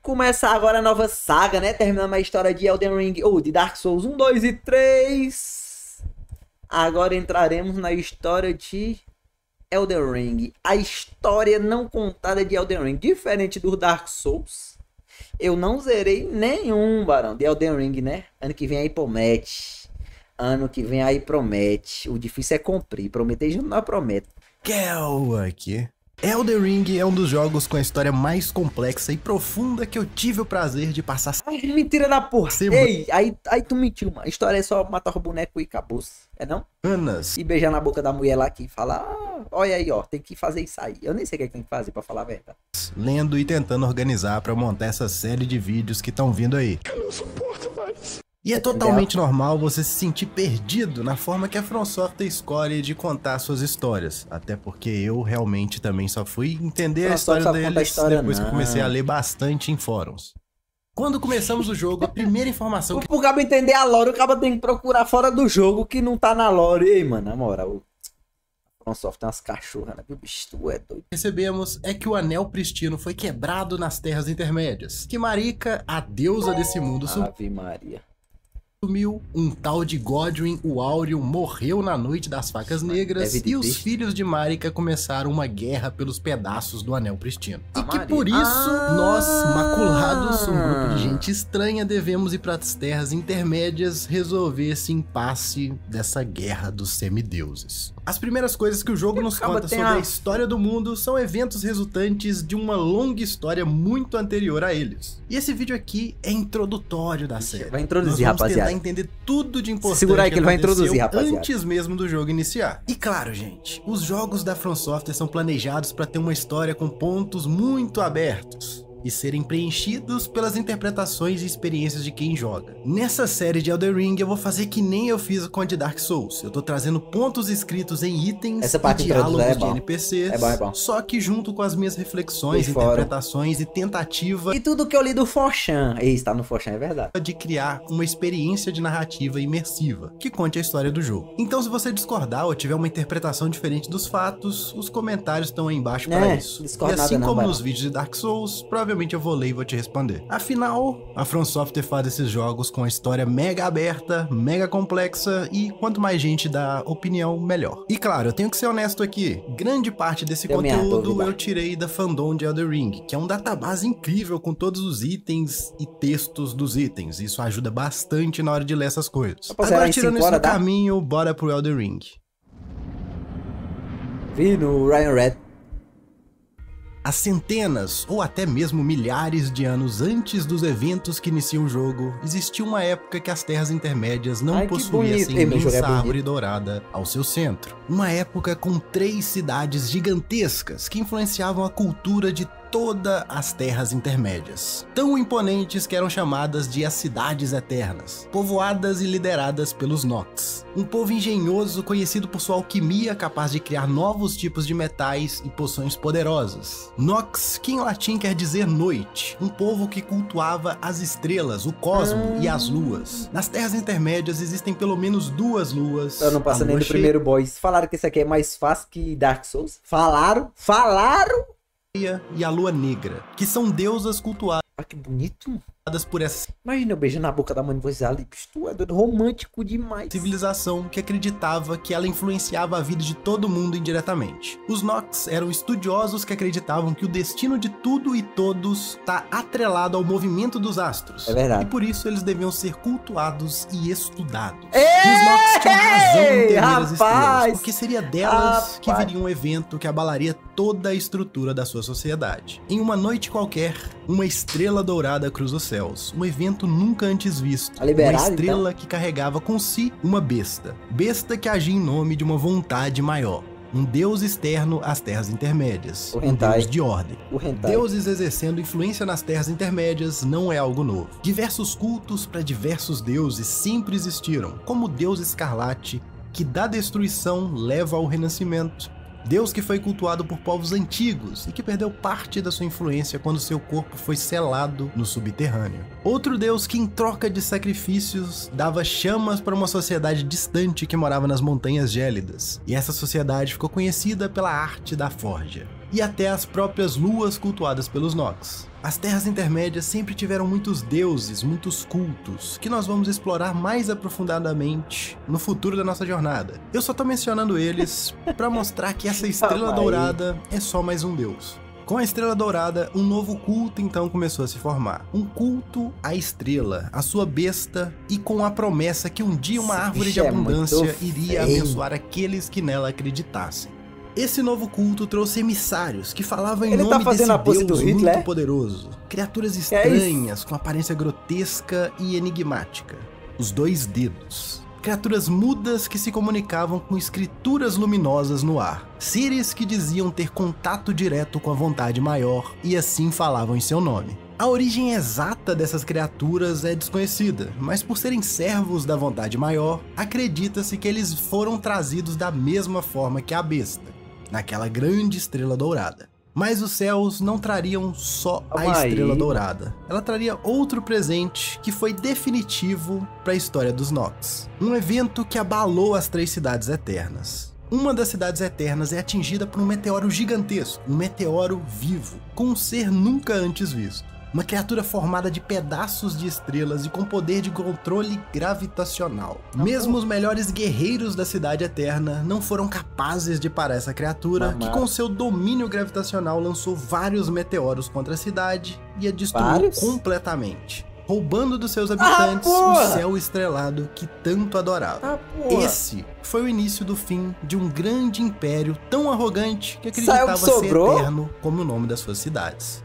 começar agora a nova saga, né? Terminando a história de Elden Ring, ou de Dark Souls 1, 2 e 3. Agora entraremos na história de Elden Ring. A história não contada de Elden Ring. Diferente do Dark Souls, eu não zerei nenhum, Barão, de Elden Ring, né? Ano que vem aí promete. Ano que vem aí promete. O difícil é cumprir. Prometer já não promete. Kel aqui. Elden Ring é um dos jogos com a história mais complexa e profunda que eu tive o prazer de passar. Ai, mentira da porra. Ei, aí tu mentiu, mano. A história é só matar o boneco e acabou. É não? Anos. E beijar na boca da mulher lá que fala, olha aí, ó, tem que fazer isso aí. Eu nem sei o que é que tem que fazer pra falar a verdade. Lendo e tentando organizar pra montar essa série de vídeos que estão vindo aí. Eu não suporto mais. E é totalmente normal você se sentir perdido na forma que a From Software escolhe de contar suas histórias. Até porque eu realmente também só fui entender a história deles depois que eu comecei a ler bastante em fóruns. Quando começamos o jogo, a primeira informação que... Pro cabo entender a lore, o cabo tem que procurar fora do jogo que não tá na lore. Ei, mano, na moral, a From Software tem umas cachorras, né? Bicho, tu é doido. recebemos é que o Anel Pristino foi quebrado nas Terras Intermédias. Que Marika, a deusa desse mundo, Ave Maria. sumiu, um tal de Godwyn, o Áureo, morreu na Noite das Facas Negras e os filhos de Marika começaram uma guerra pelos pedaços do Anel Pristino. E que por isso, nós, maculados, um grupo de gente estranha, devemos ir para as Terras Intermédias resolver esse impasse dessa guerra dos semideuses. As primeiras coisas que o jogo nos conta sobre a história do mundo são eventos resultantes de uma longa história muito anterior a eles. E esse vídeo aqui é introdutório da série. Vai introduzir, rapaziada. Entender tudo de importante segura aí que ele vai introduzir, rapaziada. Antes mesmo do jogo iniciar. E claro, gente, os jogos da From Software são planejados para ter uma história com pontos muito abertos e serem preenchidos pelas interpretações e experiências de quem joga. Nessa série de Elden Ring eu vou fazer que nem eu fiz com a de Dark Souls. Eu tô trazendo pontos escritos em itens e diálogos de NPCs, só que junto com as minhas reflexões, interpretações e tentativa... E tudo que eu li do Forchan, está no Forchan, é verdade. ...de criar uma experiência de narrativa imersiva, que conte a história do jogo. Então se você discordar ou tiver uma interpretação diferente dos fatos, os comentários estão aí embaixo para isso. E assim como nos vídeos de Dark Souls, provavelmente eu vou ler e vou te responder. Afinal, a From Software faz esses jogos com a história mega aberta, mega complexa e quanto mais gente dá opinião, melhor. E claro, eu tenho que ser honesto aqui, grande parte desse conteúdo eu tirei da fandom de Elden Ring, que é um database incrível com todos os itens e textos dos itens. Isso ajuda bastante na hora de ler essas coisas. Agora, tirando isso do caminho, bora pro Elden Ring. Vi no Ryan Red. Há centenas ou até mesmo milhares de anos antes dos eventos que iniciam o jogo, existia uma época que as Terras Intermédias não possuíam essa imensa árvore dourada ao seu centro. Uma época com 3 cidades gigantescas que influenciavam a cultura de todas as Terras Intermédias, tão imponentes que eram chamadas de as Cidades Eternas, povoadas e lideradas pelos Nox, um povo engenhoso conhecido por sua alquimia capaz de criar novos tipos de metais e poções poderosas. Nox, que em latim quer dizer noite, um povo que cultuava as estrelas, o cosmo e as luas. Nas Terras Intermédias existem pelo menos 2 luas. Eu não passo nem do primeiro boss. Falaram que isso aqui é mais fácil que Dark Souls? Falaram! E a Lua Negra, que são deusas cultuadas. Ah, que bonito! Por essa... Imagina eu beijando na boca da mãe ali, tu é doido, romântico demais. Civilização que acreditava que ela influenciava a vida de todo mundo indiretamente. Os Nox eram estudiosos que acreditavam que o destino de tudo e todos está atrelado ao movimento dos astros. É verdade. E por isso eles deviam ser cultuados e estudados. E os Nox tinham razão em temer as estrelas, porque seria delas que viria um evento que abalaria toda a estrutura da sua sociedade. Em uma noite qualquer, uma estrela dourada cruza o céu. Um evento nunca antes visto. Uma estrela que carregava com si uma besta. Besta que agia em nome de uma vontade maior. Um deus externo às Terras Intermédias. Um deus de ordem. Deuses exercendo influência nas Terras Intermédias não é algo novo. Diversos cultos para diversos deuses sempre existiram, como o Deus Escarlate, que da destruição leva ao renascimento. Deus que foi cultuado por povos antigos e que perdeu parte da sua influência quando seu corpo foi selado no subterrâneo. Outro Deus que, em troca de sacrifícios, dava chamas para uma sociedade distante que morava nas montanhas gélidas, e essa sociedade ficou conhecida pela arte da forja. e até as próprias luas cultuadas pelos Nox. As Terras Intermédias sempre tiveram muitos deuses, muitos cultos, que nós vamos explorar mais aprofundadamente no futuro da nossa jornada. Eu só tô mencionando eles para mostrar que essa Estrela Dourada é só mais um deus. Com a Estrela Dourada, um novo culto então começou a se formar. Um culto à estrela, à sua besta, e com a promessa que um dia uma árvore de abundância iria abençoar aqueles que nela acreditassem. Esse novo culto trouxe emissários que falavam em nome desse deus muito poderoso. Criaturas estranhas, com aparência grotesca e enigmática. Os Dois Dedos. Criaturas mudas que se comunicavam com escrituras luminosas no ar. Seres que diziam ter contato direto com a vontade maior e assim falavam em seu nome. A origem exata dessas criaturas é desconhecida, mas por serem servos da vontade maior, acredita-se que eles foram trazidos da mesma forma que a besta, naquela grande estrela dourada. Mas os céus não trariam só a estrela dourada. Ela traria outro presente que foi definitivo para a história dos Nox. Um evento que abalou as 3 cidades eternas. Uma das cidades eternas é atingida por um meteoro gigantesco, um meteoro vivo, com um ser nunca antes visto. Uma criatura formada de pedaços de estrelas e com poder de controle gravitacional. Mesmo os melhores guerreiros da Cidade Eterna não foram capazes de parar essa criatura, que com seu domínio gravitacional lançou vários meteoros contra a cidade e a destruiu completamente, roubando dos seus habitantes o céu estrelado que tanto adorava. Esse foi o início do fim de um grande império tão arrogante que acreditava ser eterno como o nome das suas cidades.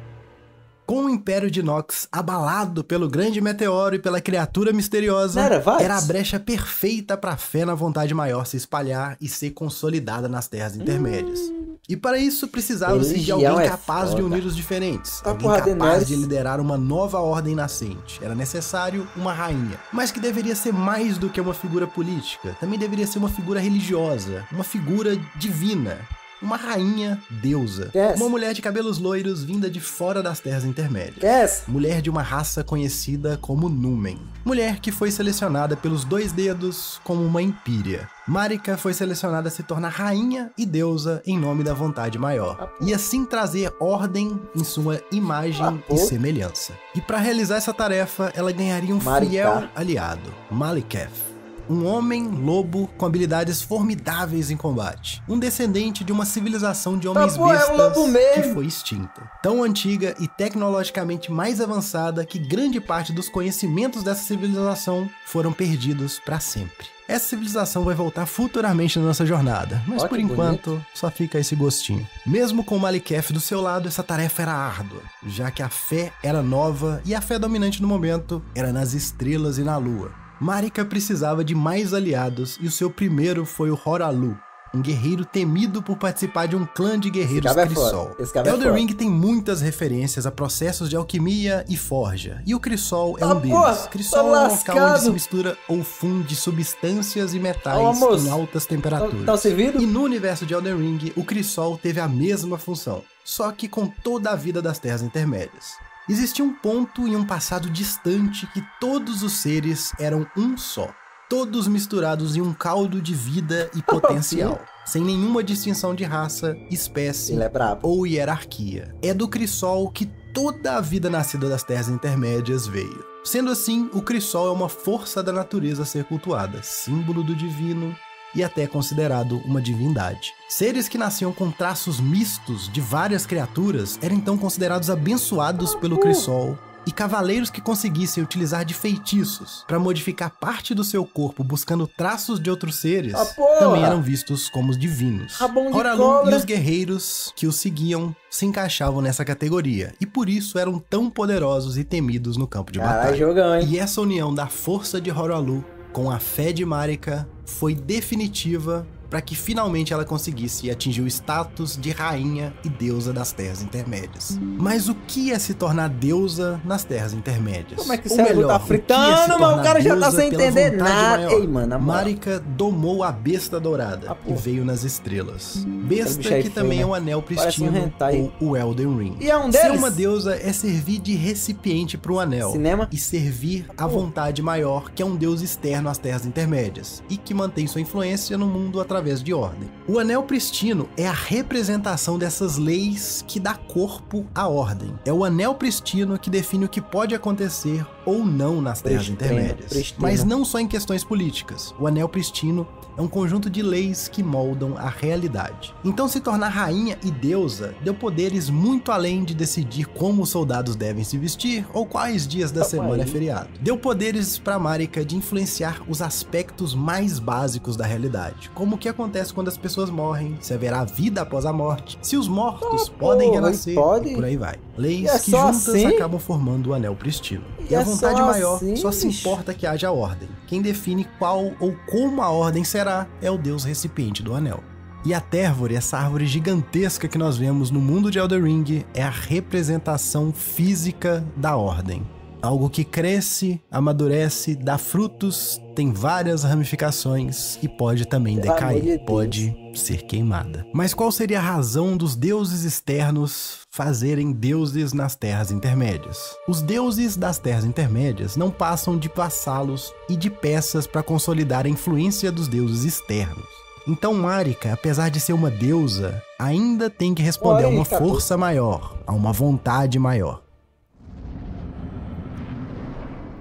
Com o Império de Nox abalado pelo grande meteoro e pela criatura misteriosa, era a brecha perfeita para a fé na vontade maior se espalhar e ser consolidada nas Terras Intermédias. E para isso precisava-se de alguém capaz de unir os diferentes, alguém capaz de liderar uma nova ordem nascente. Era necessário uma rainha, mas que deveria ser mais do que uma figura política, também deveria ser uma figura religiosa, uma figura divina. Uma rainha deusa. Uma mulher de cabelos loiros vinda de fora das Terras Intermédias. Mulher de uma raça conhecida como Numen. Mulher que foi selecionada pelos Dois Dedos como uma Empírea. Marika foi selecionada a se tornar rainha e deusa em nome da vontade maior. E assim trazer ordem em sua imagem e semelhança. E para realizar essa tarefa, ela ganharia um fiel aliado, Maliketh. Um homem-lobo com habilidades formidáveis em combate. Um descendente de uma civilização de homens bestas que foi extinta. Tão antiga e tecnologicamente mais avançada que grande parte dos conhecimentos dessa civilização foram perdidos para sempre. Essa civilização vai voltar futuramente na nossa jornada, mas por enquanto só fica esse gostinho. Mesmo com Maliketh do seu lado, essa tarefa era árdua, já que a fé era nova e a fé dominante no momento era nas estrelas e na lua. Marika precisava de mais aliados e o seu primeiro foi o Horalu, um guerreiro temido por participar de um clã de guerreiros Crisol. Elden Ring tem muitas referências a processos de alquimia e forja, e o Crisol é um deles. Crisol é um local onde se mistura ou funde substâncias e metais em altas temperaturas. E no universo de Elden Ring, o Crisol teve a mesma função, só que com toda a vida das Terras Intermédias. Existia um ponto em um passado distante que todos os seres eram um só. Todos misturados em um caldo de vida e potencial, sem nenhuma distinção de raça, espécie ou hierarquia. É do Crisol que toda a vida nascida das Terras Intermédias veio. Sendo assim, o Crisol é uma força da natureza a ser cultuada, símbolo do divino e até considerado uma divindade. Seres que nasciam com traços mistos de várias criaturas eram então considerados abençoados pelo Crisol, e cavaleiros que conseguissem utilizar de feitiços para modificar parte do seu corpo buscando traços de outros seres também eram vistos como divinos. Horalu e os guerreiros que o seguiam se encaixavam nessa categoria e por isso eram tão poderosos e temidos no campo de batalha. E essa união da força de Horalu com a fé de Marika foi definitiva para que finalmente ela conseguisse atingir o status de rainha e deusa das Terras Intermédias. Mas o que é se tornar deusa nas Terras Intermédias? Como é que o cérebro tá fritando, mas o cara já tá sem entender nada. Ei, mano, Marika domou a besta dourada e veio nas estrelas. Besta que também é o anel pristino ou o Elden Ring. E é um deles? Ser uma deusa é servir de recipiente para o anel e servir a vontade maior, que é um deus externo às Terras Intermédias e que mantém sua influência no mundo através através de ordem. O Anel Pristino é a representação dessas leis que dá corpo à ordem. É o Anel Pristino que define o que pode acontecer ou não nas Terras Intermédias. Mas não só em questões políticas. O Anel Pristino é um conjunto de leis que moldam a realidade. Então se tornar rainha e deusa deu poderes muito além de decidir como os soldados devem se vestir ou quais dias da semana é feriado. Deu poderes para Marika de influenciar os aspectos mais básicos da realidade, como o que acontece quando as pessoas morrem, se haverá vida após a morte, se os mortos podem renascer e por aí vai. Leis que juntas acabam formando o Anel Pristino. E a vontade maior só se importa que haja ordem. Quem define qual ou como a ordem será é o deus recipiente do anel. E a Térvore, essa árvore gigantesca que nós vemos no mundo de Elden Ring, é a representação física da ordem. Algo que cresce, amadurece, dá frutos, tem várias ramificações e pode também decair, pode ser queimada. Mas qual seria a razão dos deuses externos fazerem deuses nas Terras Intermédias? Os deuses das Terras Intermédias não passam de vassalos e de peças para consolidar a influência dos deuses externos. Então Marika, apesar de ser uma deusa, ainda tem que responder a uma força maior, a uma vontade maior.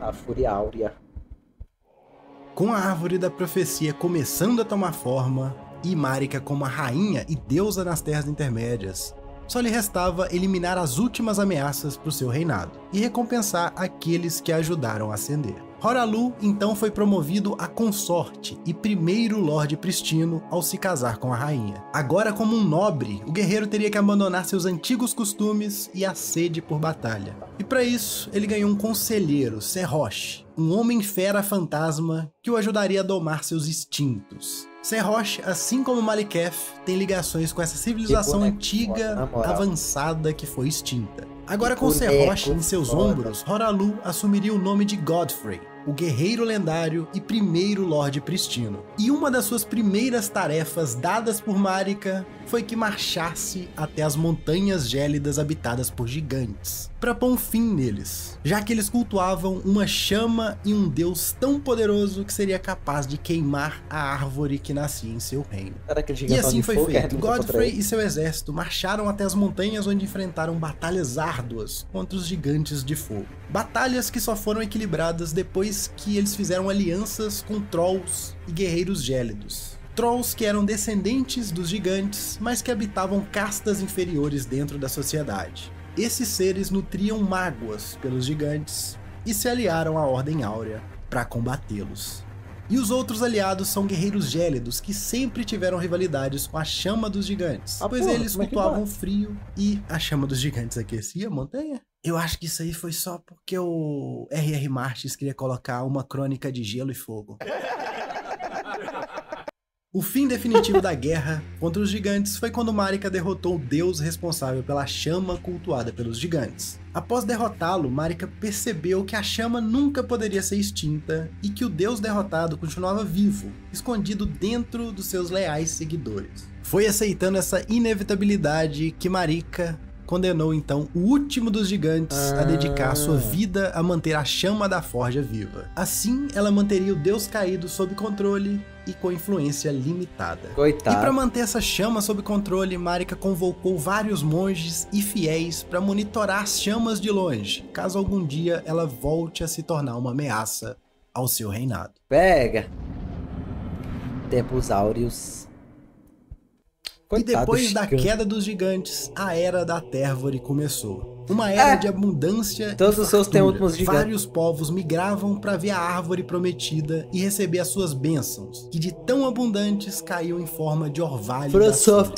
A Fúria Áurea. Com a Árvore da Profecia começando a tomar forma, e Marika como a rainha e deusa nas Terras Intermédias, só lhe restava eliminar as últimas ameaças para o seu reinado, e recompensar aqueles que a ajudaram a ascender. Horalu então foi promovido a consorte e primeiro Lorde Pristino ao se casar com a rainha. Agora como um nobre, o guerreiro teria que abandonar seus antigos costumes e a sede por batalha. E para isso, ele ganhou um conselheiro, Serrosh, um homem-fera fantasma que o ajudaria a domar seus instintos. Serrosh, assim como Maliketh, tem ligações com essa civilização antiga, avançada que foi extinta. Agora com Serrosh em seus ombros, Horalu assumiria o nome de Godfrey, o guerreiro lendário e primeiro Lorde Pristino. E uma das suas primeiras tarefas dadas por Marika foi que marchasse até as montanhas gélidas habitadas por gigantes, para pôr um fim neles, já que eles cultuavam uma chama e um deus tão poderoso que seria capaz de queimar a árvore que nascia em seu reino. E assim foi feito. Godfrey e seu exército marcharam até as montanhas onde enfrentaram batalhas árduas contra os gigantes de fogo. Batalhas que só foram equilibradas depois que eles fizeram alianças com trolls e guerreiros gélidos. Trolls que eram descendentes dos gigantes, mas que habitavam castas inferiores dentro da sociedade. Esses seres nutriam mágoas pelos gigantes e se aliaram à Ordem Áurea para combatê-los. E os outros aliados são guerreiros gélidos que sempre tiveram rivalidades com a chama dos gigantes, pois eles cultuavam o frio e a chama dos gigantes aquecia a montanha. Eu acho que isso aí foi só porque o R.R. Martins queria colocar uma crônica de gelo e fogo. O fim definitivo da guerra contra os gigantes foi quando Marika derrotou o deus responsável pela chama cultuada pelos gigantes. Após derrotá-lo, Marika percebeu que a chama nunca poderia ser extinta e que o deus derrotado continuava vivo, escondido dentro dos seus leais seguidores. Foi aceitando essa inevitabilidade que Marika condenou então o último dos gigantes a dedicar sua vida a manter a chama da forja viva. Assim, ela manteria o deus caído sob controle e com influência limitada. Coitado. E para manter essa chama sob controle, Marika convocou vários monges e fiéis para monitorar as chamas de longe, caso algum dia ela volte a se tornar uma ameaça ao seu reinado. Pega! Tempos áureos. Coitado, e depois da queda dos gigantes, a Era da Térvore começou. Uma era de abundância todos os seus tempos gigantes. Vários povos migravam para ver a árvore prometida e receber as suas bênçãos, que de tão abundantes caíam em forma de orvalho das flores,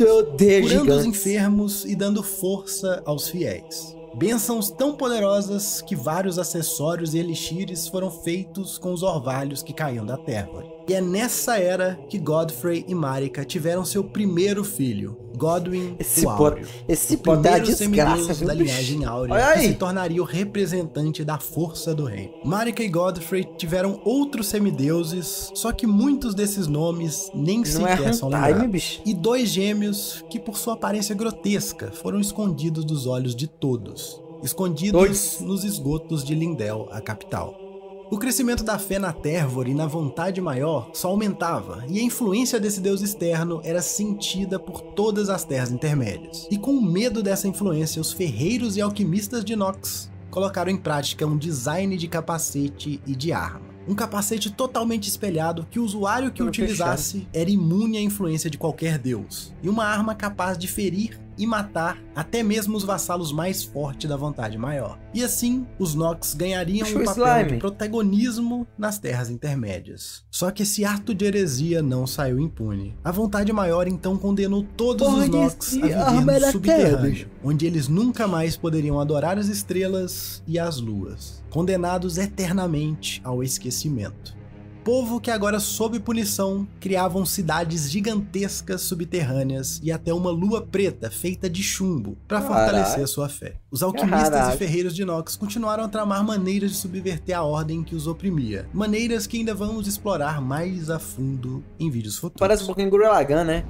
curando os enfermos e dando força aos fiéis. Bênçãos tão poderosas que vários acessórios e elixires foram feitos com os orvalhos que caíam da Térvore. E é nessa era que Godfrey e Marika tiveram seu primeiro filho, Godwyn o Áureo. Esse poder é desgraça, da linhagem áurea, que se tornaria o representante da força do reino. Marika e Godfrey tiveram outros semideuses, só que muitos desses nomes nem sequer são lembrados. E dois gêmeos que, por sua aparência grotesca, foram escondidos dos olhos de todos. Escondidos nos esgotos de Lindell, a capital. O crescimento da fé na Tervor e na vontade maior só aumentava, e a influência desse deus externo era sentida por todas as terras intermédias. E com medo dessa influência, os ferreiros e alquimistas de Nox colocaram em prática um design de capacete e de arma. Um capacete totalmente espelhado que o usuário que o utilizasse era imune à influência de qualquer deus, e uma arma capaz de ferir e matar até mesmo os vassalos mais fortes da vontade maior. E assim, os Nox ganhariam um papel de protagonismo nas terras intermédias. Só que esse ato de heresia não saiu impune. A vontade maior então condenou todos os Nox a viver no subterrâneo, onde eles nunca mais poderiam adorar as estrelas e as luas, condenados eternamente ao esquecimento. Povo que agora, sob punição, criavam cidades gigantescas subterrâneas e até uma lua preta feita de chumbo para fortalecer a sua fé. Os alquimistas e ferreiros de Nox continuaram a tramar maneiras de subverter a ordem que os oprimia, maneiras que ainda vamos explorar mais a fundo em vídeos futuros. Parece um pouquinho Gurren Lagann, né?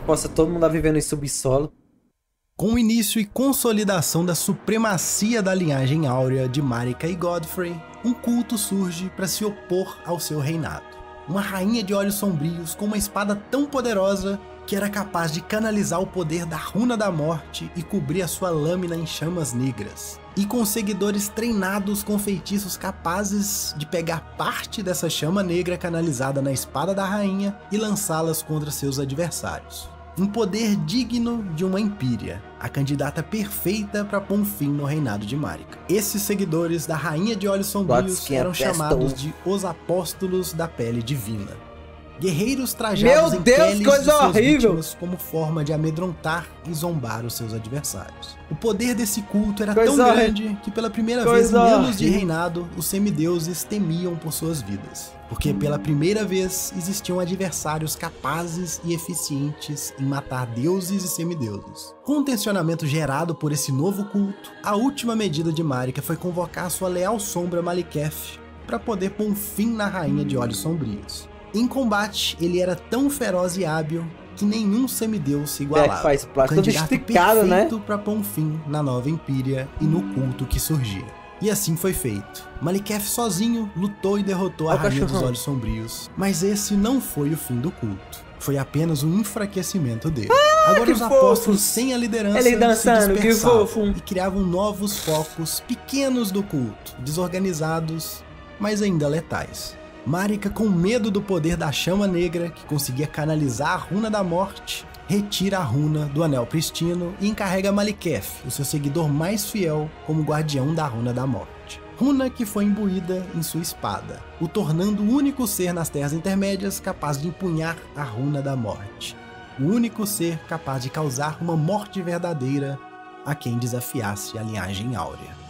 Possa todo mundo vivendo em subsolo. Com o início e consolidação da supremacia da linhagem áurea de Marika e Godfrey, um culto surge para se opor ao seu reinado. Uma rainha de olhos sombrios com uma espada tão poderosa que era capaz de canalizar o poder da Runa da Morte e cobrir a sua lâmina em chamas negras. E com seguidores treinados com feitiços capazes de pegar parte dessa chama negra canalizada na espada da rainha e lançá-las contra seus adversários. Um poder digno de uma Empyrea, a candidata perfeita para pôr um fim no reinado de Marika. Esses seguidores da Rainha de Olhos Sombrios eram chamados de os Apóstolos da Pele Divina. Guerreiros trajados em peles de suas vítimas como forma de amedrontar e zombar os seus adversários. O poder desse culto era tão grande que pela primeira vez em anos de reinado, os semideuses temiam por suas vidas. Porque pela primeira vez existiam adversários capazes e eficientes em matar deuses e semideuses. Com o tensionamento gerado por esse novo culto, a última medida de Marika foi convocar sua leal sombra Maliketh para poder pôr um fim na Rainha de Olhos Sombrios. Em combate, ele era tão feroz e hábil que nenhum semideus se igualava. O candidato perfeito para pôr um fim na nova Empyrea e no culto que surgia. E assim foi feito. Maliketh sozinho lutou e derrotou a Rainha dos Olhos Sombrios, mas esse não foi o fim do culto. Foi apenas um enfraquecimento dele. Agora os apóstolos sem a liderança se dispersavam e criavam novos focos pequenos do culto, desorganizados, mas ainda letais. Marika, com medo do poder da chama negra, que conseguia canalizar a Runa da Morte, retira a runa do Anel Pristino e encarrega Maliketh, o seu seguidor mais fiel, como guardião da Runa da Morte. Runa que foi imbuída em sua espada, o tornando o único ser nas Terras Intermédias capaz de empunhar a Runa da Morte. O único ser capaz de causar uma morte verdadeira a quem desafiasse a linhagem áurea.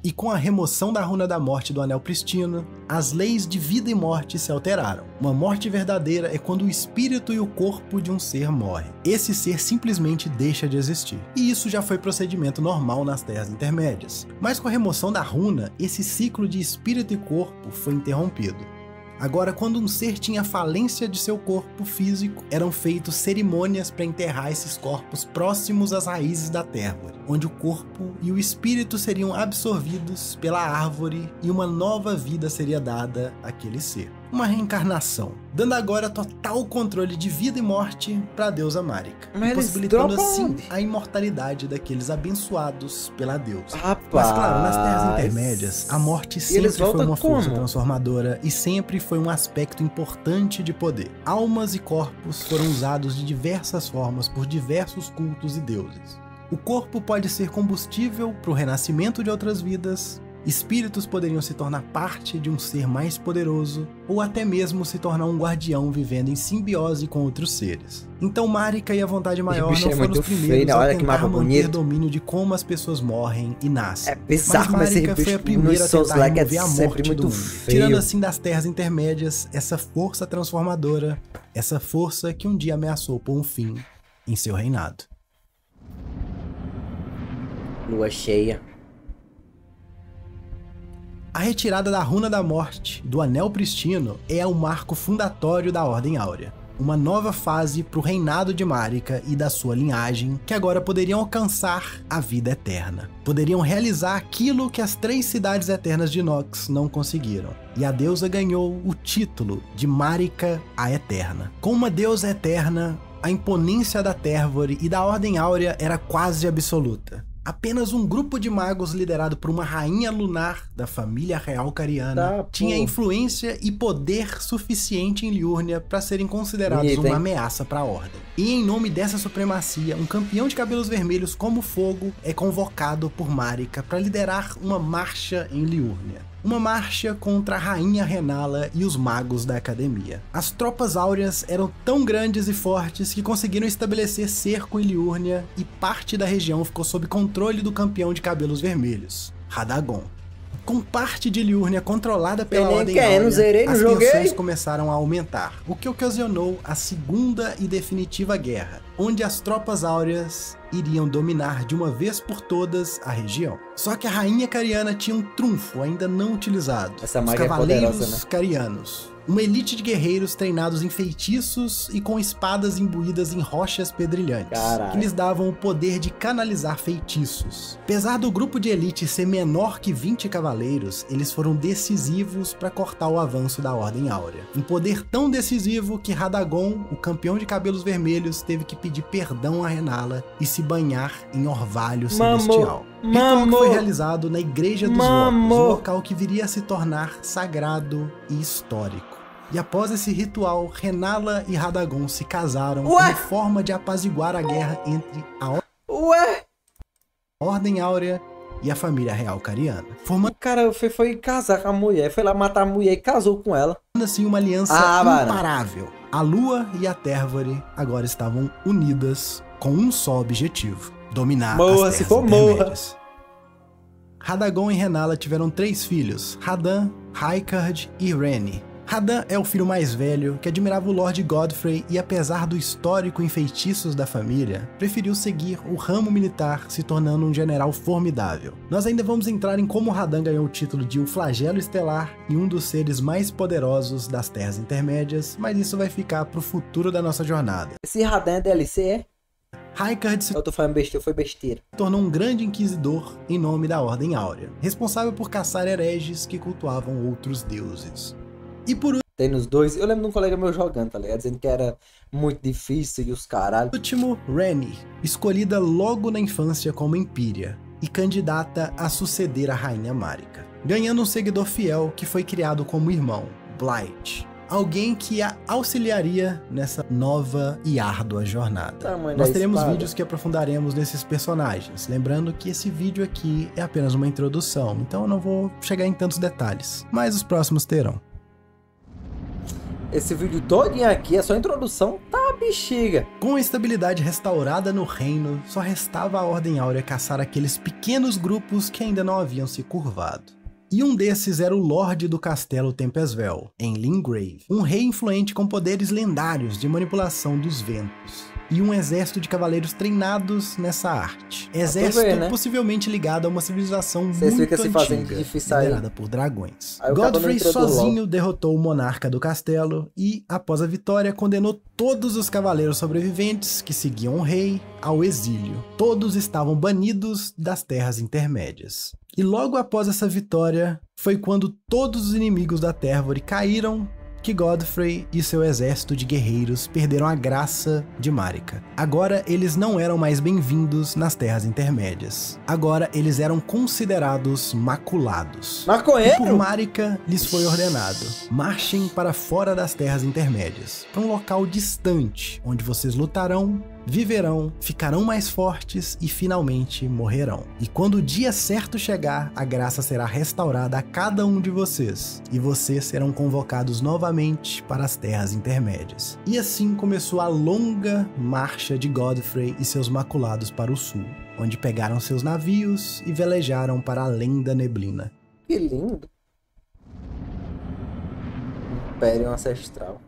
E com a remoção da Runa da Morte do Anel Pristino, as leis de vida e morte se alteraram. Uma morte verdadeira é quando o espírito e o corpo de um ser morrem. Esse ser simplesmente deixa de existir. E isso já foi procedimento normal nas Terras Intermédias. Mas com a remoção da runa, esse ciclo de espírito e corpo foi interrompido. Agora, quando um ser tinha falência de seu corpo físico, eram feitas cerimônias para enterrar esses corpos próximos às raízes da Tervor, onde o corpo e o espírito seriam absorvidos pela árvore e uma nova vida seria dada àquele ser. Uma reencarnação, dando agora total controle de vida e morte para a deusa Marika, possibilitando assim a imortalidade daqueles abençoados pela deusa. Mas claro, nas Terras Intermédias, a morte sempre foi uma força transformadora e sempre foi um aspecto importante de poder. Almas e corpos foram usados de diversas formas por diversos cultos e deuses. O corpo pode ser combustível para o renascimento de outras vidas, espíritos poderiam se tornar parte de um ser mais poderoso, ou até mesmo se tornar um guardião vivendo em simbiose com outros seres. Então Marika e a Vontade Maior não foram os primeiros a tentar manter domínio de como as pessoas morrem e nascem. Mas Marika foi a primeira a tentar remover a morte do mundo, tirando assim das Terras Intermédias essa força transformadora, essa força que um dia ameaçou pôr um fim em seu reinado. Lua cheia. A retirada da Runa da Morte do Anel Pristino é o marco fundatório da Ordem Áurea. uma nova fase para o reinado de Marika e da sua linhagem, que agora poderiam alcançar a vida eterna. Poderiam realizar aquilo que as 3 cidades eternas de Nox não conseguiram. E a deusa ganhou o título de Marika a Eterna. Com uma deusa eterna, a imponência da Tervor e da Ordem Áurea era quase absoluta. Apenas um grupo de magos liderado por uma rainha lunar da família real cariana tinha influência e poder suficiente em Liurnia para serem considerados uma ameaça para a Ordem. E em nome dessa supremacia, um campeão de cabelos vermelhos como fogo é convocado por Marika para liderar uma marcha em Liurnia. Uma marcha contra a rainha Renala e os magos da academia. As tropas áureas eram tão grandes e fortes que conseguiram estabelecer cerco em Liurnia e parte da região ficou sob controle do campeão de cabelos vermelhos, Radagon. Com parte de Liurnia controlada pela Ordem Áurea, as tensões começaram a aumentar, o que ocasionou a segunda e definitiva guerra, onde as tropas áureas iriam dominar de uma vez por todas a região. Só que a rainha cariana tinha um trunfo ainda não utilizado: os cavaleiros carianos. Uma elite de guerreiros treinados em feitiços e com espadas imbuídas em rochas pedrilhantes, que lhes davam o poder de canalizar feitiços. Apesar do grupo de elite ser menor que 20 cavaleiros, eles foram decisivos para cortar o avanço da Ordem Áurea. Um poder tão decisivo que Radagon, o campeão de cabelos vermelhos, teve que pedir perdão a Renala e se banhar em orvalho celestial. Ritual que foi realizado na Igreja dos Locos, um local que viria a se tornar sagrado e histórico. E após esse ritual, Renala e Radagon se casaram como forma de apaziguar a guerra entre a Ordem Áurea e a família real cariana. O cara foi casar com a mulher, foi lá matar a mulher e casou com ela. Assim, uma aliança imparável. A Lua e a Tervor agora estavam unidas com um só objetivo: dominar as terras intermédias. Radagon e Renala tiveram 3 filhos: Radan, Raikard e Rennie. Radan é o filho mais velho, que admirava o Lord Godfrey e, apesar do histórico em feitiços da família, preferiu seguir o ramo militar, se tornando um general formidável. Nós ainda vamos entrar em como Radan ganhou o título de um flagelo estelar e um dos seres mais poderosos das Terras Intermédias, mas isso vai ficar pro futuro da nossa jornada. Esse Radan é DLC, é? Raikard se tornou um grande inquisidor em nome da Ordem Áurea, responsável por caçar hereges que cultuavam outros deuses. E por tem nos dois, eu lembro de um colega meu jogando, tá ligado? Dizendo que era muito difícil e os caralho. Último, Rennie, escolhida logo na infância como Empyrea e candidata a suceder a Rainha Marika, ganhando um seguidor fiel que foi criado como irmão, Blight. Alguém que a auxiliaria nessa nova e árdua jornada. Nós teremos vídeos que aprofundaremos nesses personagens, lembrando que esse vídeo aqui é apenas uma introdução, então eu não vou chegar em tantos detalhes, mas os próximos terão. Esse vídeo todinho aqui é só introdução, tá bexiga. Com a estabilidade restaurada no reino, só restava a Ordem Áurea caçar aqueles pequenos grupos que ainda não haviam se curvado. E um desses era o Lorde do Castelo Tempesvel, em Lingrave, um rei influente com poderes lendários de manipulação dos ventos. E um exército de cavaleiros treinados nessa arte. Exército possivelmente ligado a uma civilização muito antiga, liderada por dragões. Godfrey sozinho derrotou o monarca do castelo e, após a vitória, condenou todos os cavaleiros sobreviventes que seguiam o rei ao exílio. Todos estavam banidos das terras intermédias. E logo após essa vitória, foi quando todos os inimigos da Tervor caíram que Godfrey e seu exército de guerreiros perderam a graça de Marika. Agora eles não eram mais bem-vindos nas Terras Intermédias. Agora eles eram considerados maculados. Maconheiro? E por Marika lhes foi ordenado: marchem para fora das Terras Intermédias, para um local distante, onde vocês lutarão, viverão, ficarão mais fortes e finalmente morrerão. E quando o dia certo chegar, a graça será restaurada a cada um de vocês, e vocês serão convocados novamente para as Terras Intermédias. E assim começou a longa marcha de Godfrey e seus maculados para o sul, onde pegaram seus navios e velejaram para além da neblina. Que lindo! Império Ancestral.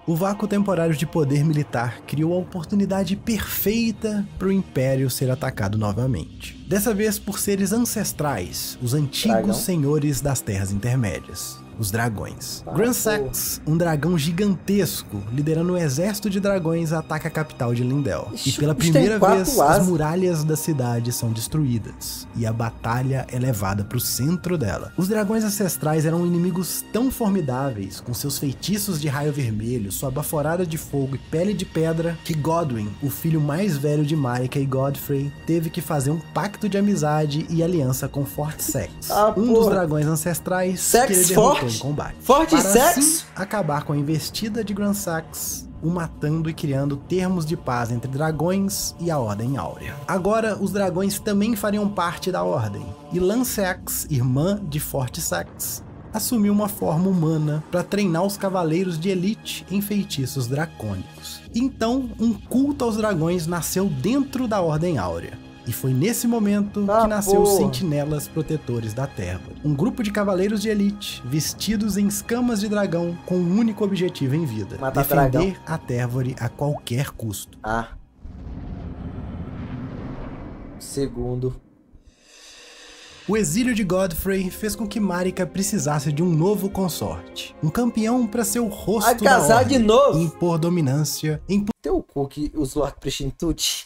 O vácuo temporário de poder militar criou a oportunidade perfeita para o Império ser atacado novamente. Dessa vez por seres ancestrais, os antigos senhores das Terras Intermédias, os dragões. Gransax, um dragão gigantesco, liderando um exército de dragões, ataca a capital de Lindell. E pela primeira vez, as muralhas da cidade são destruídas, e a batalha é levada para o centro dela. Os dragões ancestrais eram inimigos tão formidáveis, com seus feitiços de raio vermelho, sua baforada de fogo e pele de pedra, que Godwyn, o filho mais velho de Marika e Godfrey, teve que fazer um pacto de amizade e aliança com Fortsex, dos dragões ancestrais que ele derrotou em combate. Forte para sexo? Assim, acabar com a investida de Gransax, o matando e criando termos de paz entre dragões e a Ordem Áurea. Agora, os dragões também fariam parte da Ordem, e Lanceax, irmã de Fortsex, assumiu uma forma humana para treinar os cavaleiros de elite em feitiços dracônicos. Então, um culto aos dragões nasceu dentro da Ordem Áurea. E foi nesse momento que nasceu os Sentinelas Protetores da Tervor. Um grupo de cavaleiros de elite, vestidos em escamas de dragão, com um único objetivo em vida: defender a Tervor a qualquer custo. Segundo. O exílio de Godfrey fez com que Marika precisasse de um novo consorte. Um campeão para ser o rosto da Ordem, de novo. impor dominância. Teu cu que os Lord Pristintucci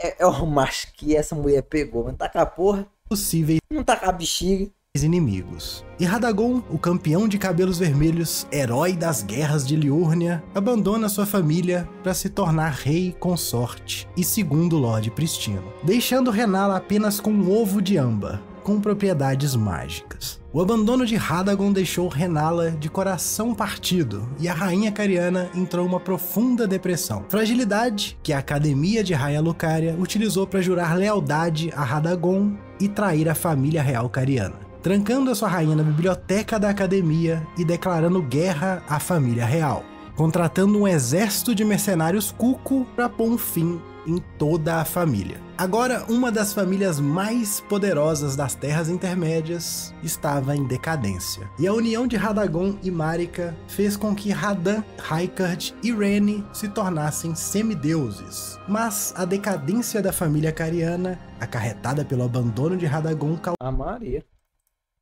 é o macho que essa mulher pegou. Não tá com a porra. Possíveis. Não tá com a bexiga. Inimigos. E Radagon, o campeão de cabelos vermelhos, herói das guerras de Liurnia, abandona sua família para se tornar rei consorte e segundo Lorde Pristino, deixando Renala apenas com um ovo de âmbar, com propriedades mágicas. O abandono de Radagon deixou Renala de coração partido e a rainha Cariana entrou em uma profunda depressão. Fragilidade que a Academia de Raia Lucaria utilizou para jurar lealdade a Radagon e trair a família real cariana, trancando a sua rainha na biblioteca da Academia e declarando guerra à família real, contratando um exército de mercenários cuco para pôr um fim em toda a família. Agora, uma das famílias mais poderosas das Terras Intermédias estava em decadência, e a união de Radagon e Marika fez com que Radan, Raikard e Rennie se tornassem semideuses. Mas a decadência da família cariana, acarretada pelo abandono de Radagon,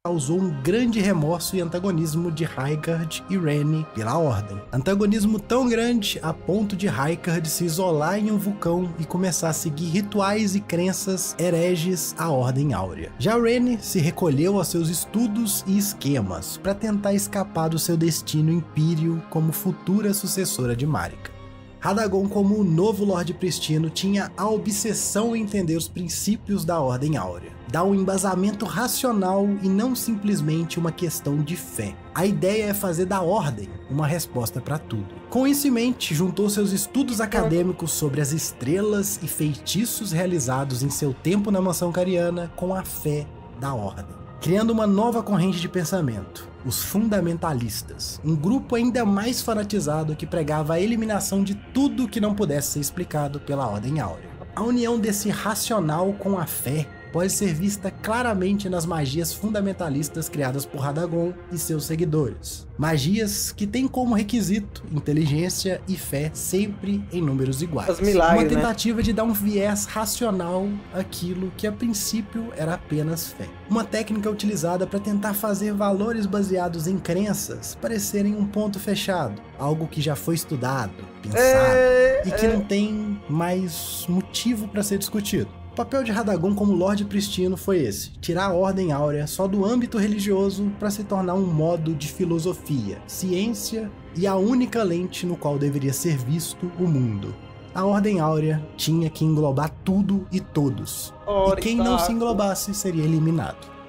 causou um grande remorso e antagonismo de Raikard e Rennie pela Ordem. Antagonismo tão grande a ponto de Raikard se isolar em um vulcão e começar a seguir rituais e crenças hereges à Ordem Áurea. Já Rennie se recolheu aos seus estudos e esquemas para tentar escapar do seu destino império como futura sucessora de Marika. Radagon, como o novo Lorde Pristino, tinha a obsessão em entender os princípios da Ordem Áurea, dar um embasamento racional e não simplesmente uma questão de fé. A ideia é fazer da Ordem uma resposta para tudo. Com isso em mente, juntou seus estudos acadêmicos sobre as estrelas e feitiços realizados em seu tempo na Mansão Cariana com a fé da Ordem, criando uma nova corrente de pensamento, os fundamentalistas, um grupo ainda mais fanatizado que pregava a eliminação de tudo que não pudesse ser explicado pela Ordem Áurea. A união desse racional com a fé pode ser vista claramente nas magias fundamentalistas criadas por Radagon e seus seguidores. Magias que têm como requisito inteligência e fé sempre em números iguais. Uma tentativa de dar um viés racional àquilo que a princípio era apenas fé. Uma técnica utilizada para tentar fazer valores baseados em crenças parecerem um ponto fechado, algo que já foi estudado, pensado e que não tem mais motivo para ser discutido. O papel de Radagon como Lorde Pristino foi esse: tirar a Ordem Áurea só do âmbito religioso para se tornar um modo de filosofia, ciência e a única lente no qual deveria ser visto o mundo. A Ordem Áurea tinha que englobar tudo e todos, e quem não se englobasse seria eliminado.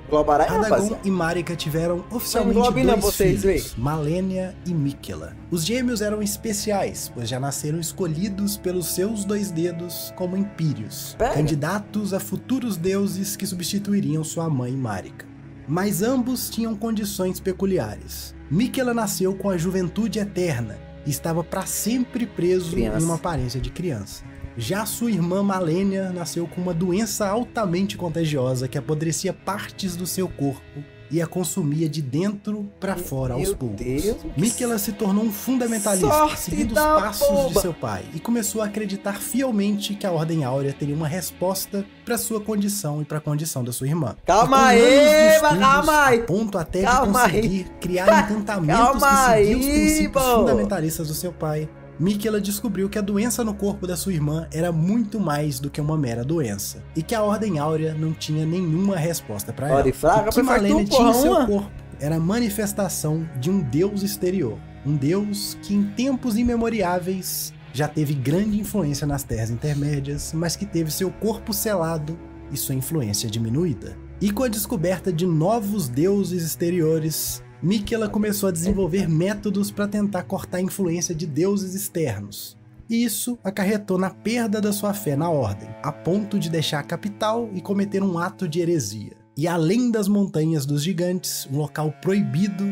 Radagon e Marika tiveram oficialmente dois filhos, Malenia e Miquella. Os gêmeos eram especiais, pois já nasceram escolhidos pelos seus dois dedos como impérios, candidatos a futuros deuses que substituiriam sua mãe Marika. Mas ambos tinham condições peculiares. Miquella nasceu com a juventude eterna e estava para sempre preso em uma aparência de criança. Já sua irmã Malenia nasceu com uma doença altamente contagiosa que apodrecia partes do seu corpo e a consumia de dentro para fora aos poucos. Deus, Miquela se tornou um fundamentalista, seguindo os passos de seu pai, e começou a acreditar fielmente que a Ordem Áurea teria uma resposta para sua condição e para a condição da sua irmã. Calma aí, calma aí! A ponto até de conseguir criar encantamentos que seguiam os princípios fundamentalistas do seu pai. Miquela descobriu que a doença no corpo da sua irmã era muito mais do que uma mera doença, e que a Ordem Áurea não tinha nenhuma resposta para ela. O que Malenia tinha em seu corpo era a manifestação de um deus exterior, um deus que em tempos imemoriáveis já teve grande influência nas Terras Intermédias, mas que teve seu corpo selado e sua influência diminuída. E com a descoberta de novos deuses exteriores, Miquela começou a desenvolver métodos para tentar cortar a influência de deuses externos. E isso acarretou na perda da sua fé na Ordem, a ponto de deixar a capital e cometer um ato de heresia. E além das Montanhas dos Gigantes, um local proibido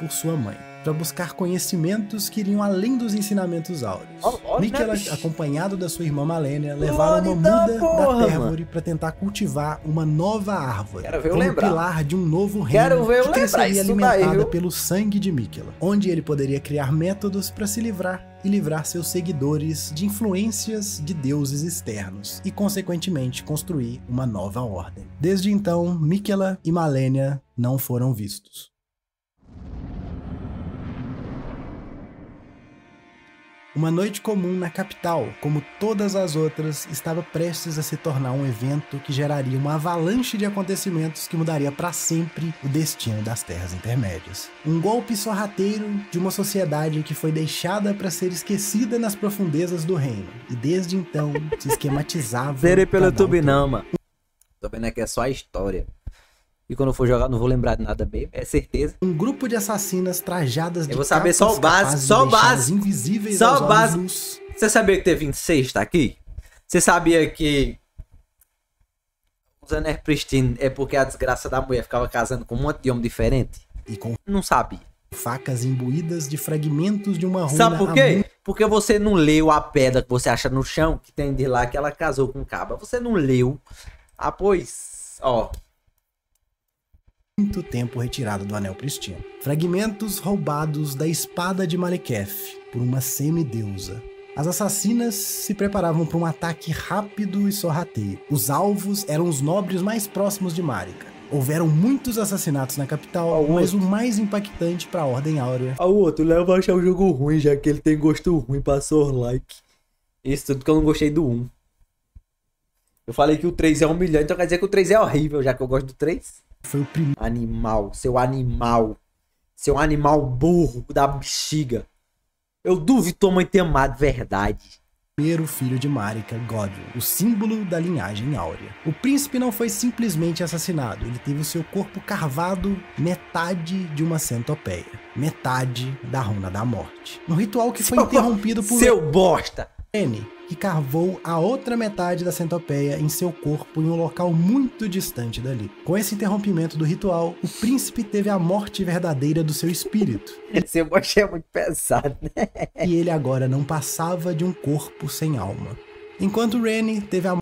por sua mãe, para buscar conhecimentos que iriam além dos ensinamentos áureos. Miquela, acompanhado da sua irmã Malenia, levaram uma muda da Térvore para tentar cultivar uma nova árvore, como pilar de um novo reino que cresceria alimentada pelo sangue de Miquela, onde ele poderia criar métodos para se livrar e livrar seus seguidores de influências de deuses externos e, consequentemente, construir uma nova ordem. Desde então, Miquela e Malenia não foram vistos. Uma noite comum na capital, como todas as outras, estava prestes a se tornar um evento que geraria uma avalanche de acontecimentos que mudaria para sempre o destino das Terras Intermédias. Um golpe sorrateiro de uma sociedade que foi deixada para ser esquecida nas profundezas do reino, e desde então se esquematizava... Verei pelo YouTube não, mano. Tô vendo aqui é só a história. E quando eu for jogar, não vou lembrar de nada mesmo, é certeza. Um grupo de assassinas trajadas de eu vou saber só o básico, só o básico. Invisíveis só aos o básico. Luz. Você sabia que teve 26, tá aqui? Você sabia que os anéis pristinos é porque a desgraça da mulher ficava casando com um monte de homem diferente? E com não sabia. Facas imbuídas de fragmentos de uma runa. Sabe por quê? Porque você não leu a pedra que você acha no chão, que tem de lá que ela casou com o cabra. Você não leu. Ah, pois, ó. Muito tempo retirado do Anel Pristino. Fragmentos roubados da espada de Malekith por uma semideusa. As assassinas se preparavam para um ataque rápido e sorrateiro. Os alvos eram os nobres mais próximos de Marika. Houveram muitos assassinatos na capital, mas o mais impactante para a Ordem Áurea... O outro, o Léo vai achar o jogo ruim, já que ele tem gosto ruim, passou like. Isso tudo porque eu não gostei do 1. Eu falei que o 3 é humilhante, então quer dizer que o 3 é horrível, já que eu gosto do 3. Foi o primeiro... Animal, seu animal burro da bexiga. Eu duvido tua mãe ter amado verdade. Primeiro filho de Marika, Godwyn, o símbolo da linhagem áurea. O príncipe não foi simplesmente assassinado, ele teve o seu corpo carvado metade de uma centopeia, metade da runa da morte. Um ritual que foi interrompido por... Seu bosta! Rene, que carvou a outra metade da centopeia em seu corpo em um local muito distante dali. Com esse interrompimento do ritual, o príncipe teve a morte verdadeira do seu espírito. Esse bosta é muito pesado, né? E ele agora não passava de um corpo sem alma. Enquanto Rene teve a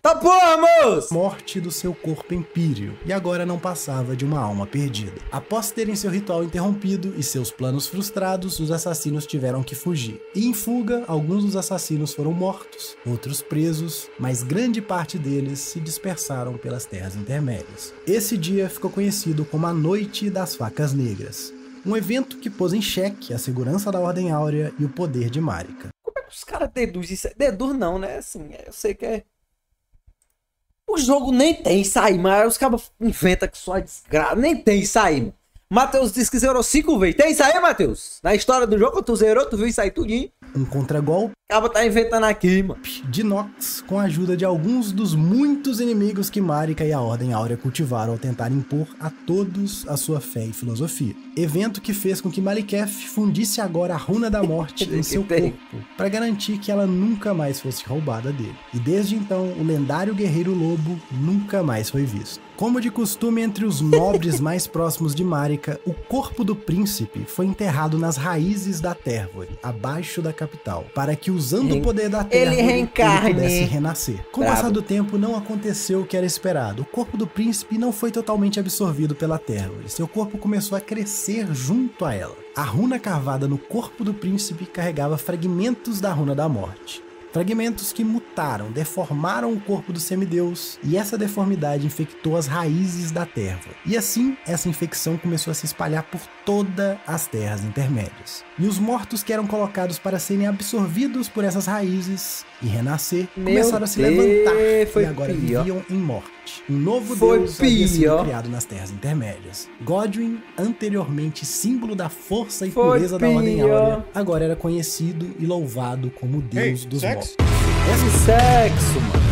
morte do seu corpo empíreo e agora não passava de uma alma perdida. Após terem seu ritual interrompido e seus planos frustrados, os assassinos tiveram que fugir. E em fuga, alguns dos assassinos foram mortos, outros presos, mas grande parte deles se dispersaram pelas Terras Intermédias. Esse dia ficou conhecido como a Noite das Facas Negras, um evento que pôs em xeque a segurança da Ordem Áurea e o poder de Marika. Os caras deduzem isso. Deduz não, né? Assim, eu sei que é... O jogo nem tem isso aí, mas os caras inventam que só é desgraça. Nem tem isso aí, mano. Matheus disse que zerou 5 vezes. Tem isso aí, Matheus? Na história do jogo, tu zerou, tu viu isso aí tudinho. Um contragolpe. O cara tá inventando aqui, mano. De Nox, com a ajuda de alguns dos muitos inimigos que Marika e a Ordem Áurea cultivaram ao tentar impor a todos a sua fé e filosofia. Evento que fez com que Malekith fundisse agora a Runa da Morte em seu corpo, para garantir que ela nunca mais fosse roubada dele. E desde então, o lendário guerreiro lobo nunca mais foi visto. Como de costume entre os nobres mais próximos de Marika, o corpo do príncipe foi enterrado nas raízes da Térvore, abaixo da capital, para que usando o poder da Terra, ele pudesse renascer. Com o passar do tempo, não aconteceu o que era esperado. O corpo do príncipe não foi totalmente absorvido pela Terra, e seu corpo começou a crescer junto a ela. A runa carvada no corpo do príncipe carregava fragmentos da runa da morte. Fragmentos que mutaram, deformaram o corpo do semideus, e essa deformidade infectou as raízes da terra. E assim, essa infecção começou a se espalhar por todas as terras intermédias. E os mortos que eram colocados para serem absorvidos por essas raízes e renascer, começaram a se levantar e agora viviam em morte. Um novo deus havia sido criado nas terras intermédias. Godwyn, anteriormente símbolo da força e pureza da Ordem Áurea, agora era conhecido e louvado como Deus dos mortos. Sexo, mano.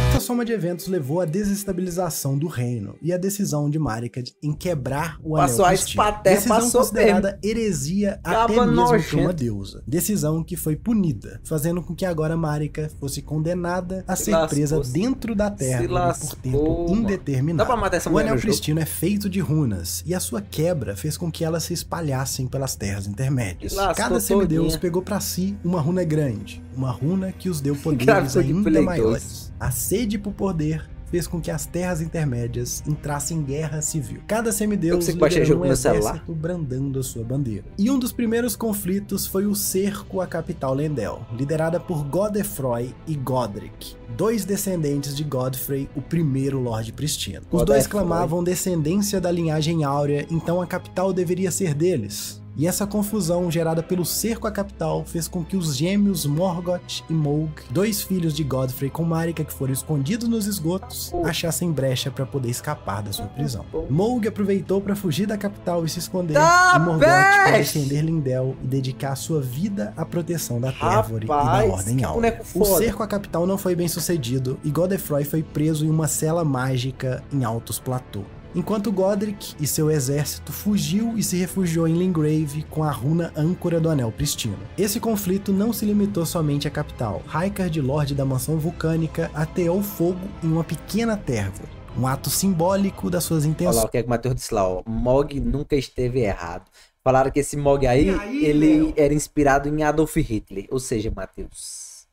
Essa soma de eventos levou à desestabilização do reino e à decisão de Marika em quebrar o Anel Pristino. Decisão considerada heresia até mesmo por uma deusa. Decisão que foi punida, fazendo com que agora Marika fosse condenada a ser presa dentro da Terra por tempo indeterminado. O Anel Pristino é feito de runas e a sua quebra fez com que elas se espalhassem pelas terras intermédias. Cada semideus pegou para si uma runa grande, uma runa que os deu poderes ainda maiores. A sede por poder fez com que as terras intermédias entrassem em guerra civil. Cada semideus liderou um exército brandando a sua bandeira. E um dos primeiros conflitos foi o cerco à capital Lendel, liderada por Godefroy e Godric, dois descendentes de Godfrey, o primeiro Lorde Pristino. Os dois clamavam descendência da linhagem áurea, então a capital deveria ser deles. E essa confusão gerada pelo cerco à capital fez com que os gêmeos Morgoth e Mohg, dois filhos de Godfrey com Marika que foram escondidos nos esgotos, achassem brecha para poder escapar da sua prisão. Mohg aproveitou para fugir da capital e se esconder, e Morgoth para defender Lindel e dedicar a sua vida à proteção da Térvore e da Ordem Áurea. O cerco à capital não foi bem sucedido e Godefroy foi preso em uma cela mágica em Altos Platô, enquanto Godric e seu exército fugiu e se refugiou em Lingrave com a runa âncora do Anel Pristino. Esse conflito não se limitou somente à capital. Raikard, Lorde da Mansão Vulcânica, ateou fogo em uma pequena Térvore, um ato simbólico das suas intenções. Olha lá o que é que o Matheus disse lá, ó. Mohg nunca esteve errado. Falaram que esse Mohg aí, ele era inspirado em Adolf Hitler. Ou seja, Matheus,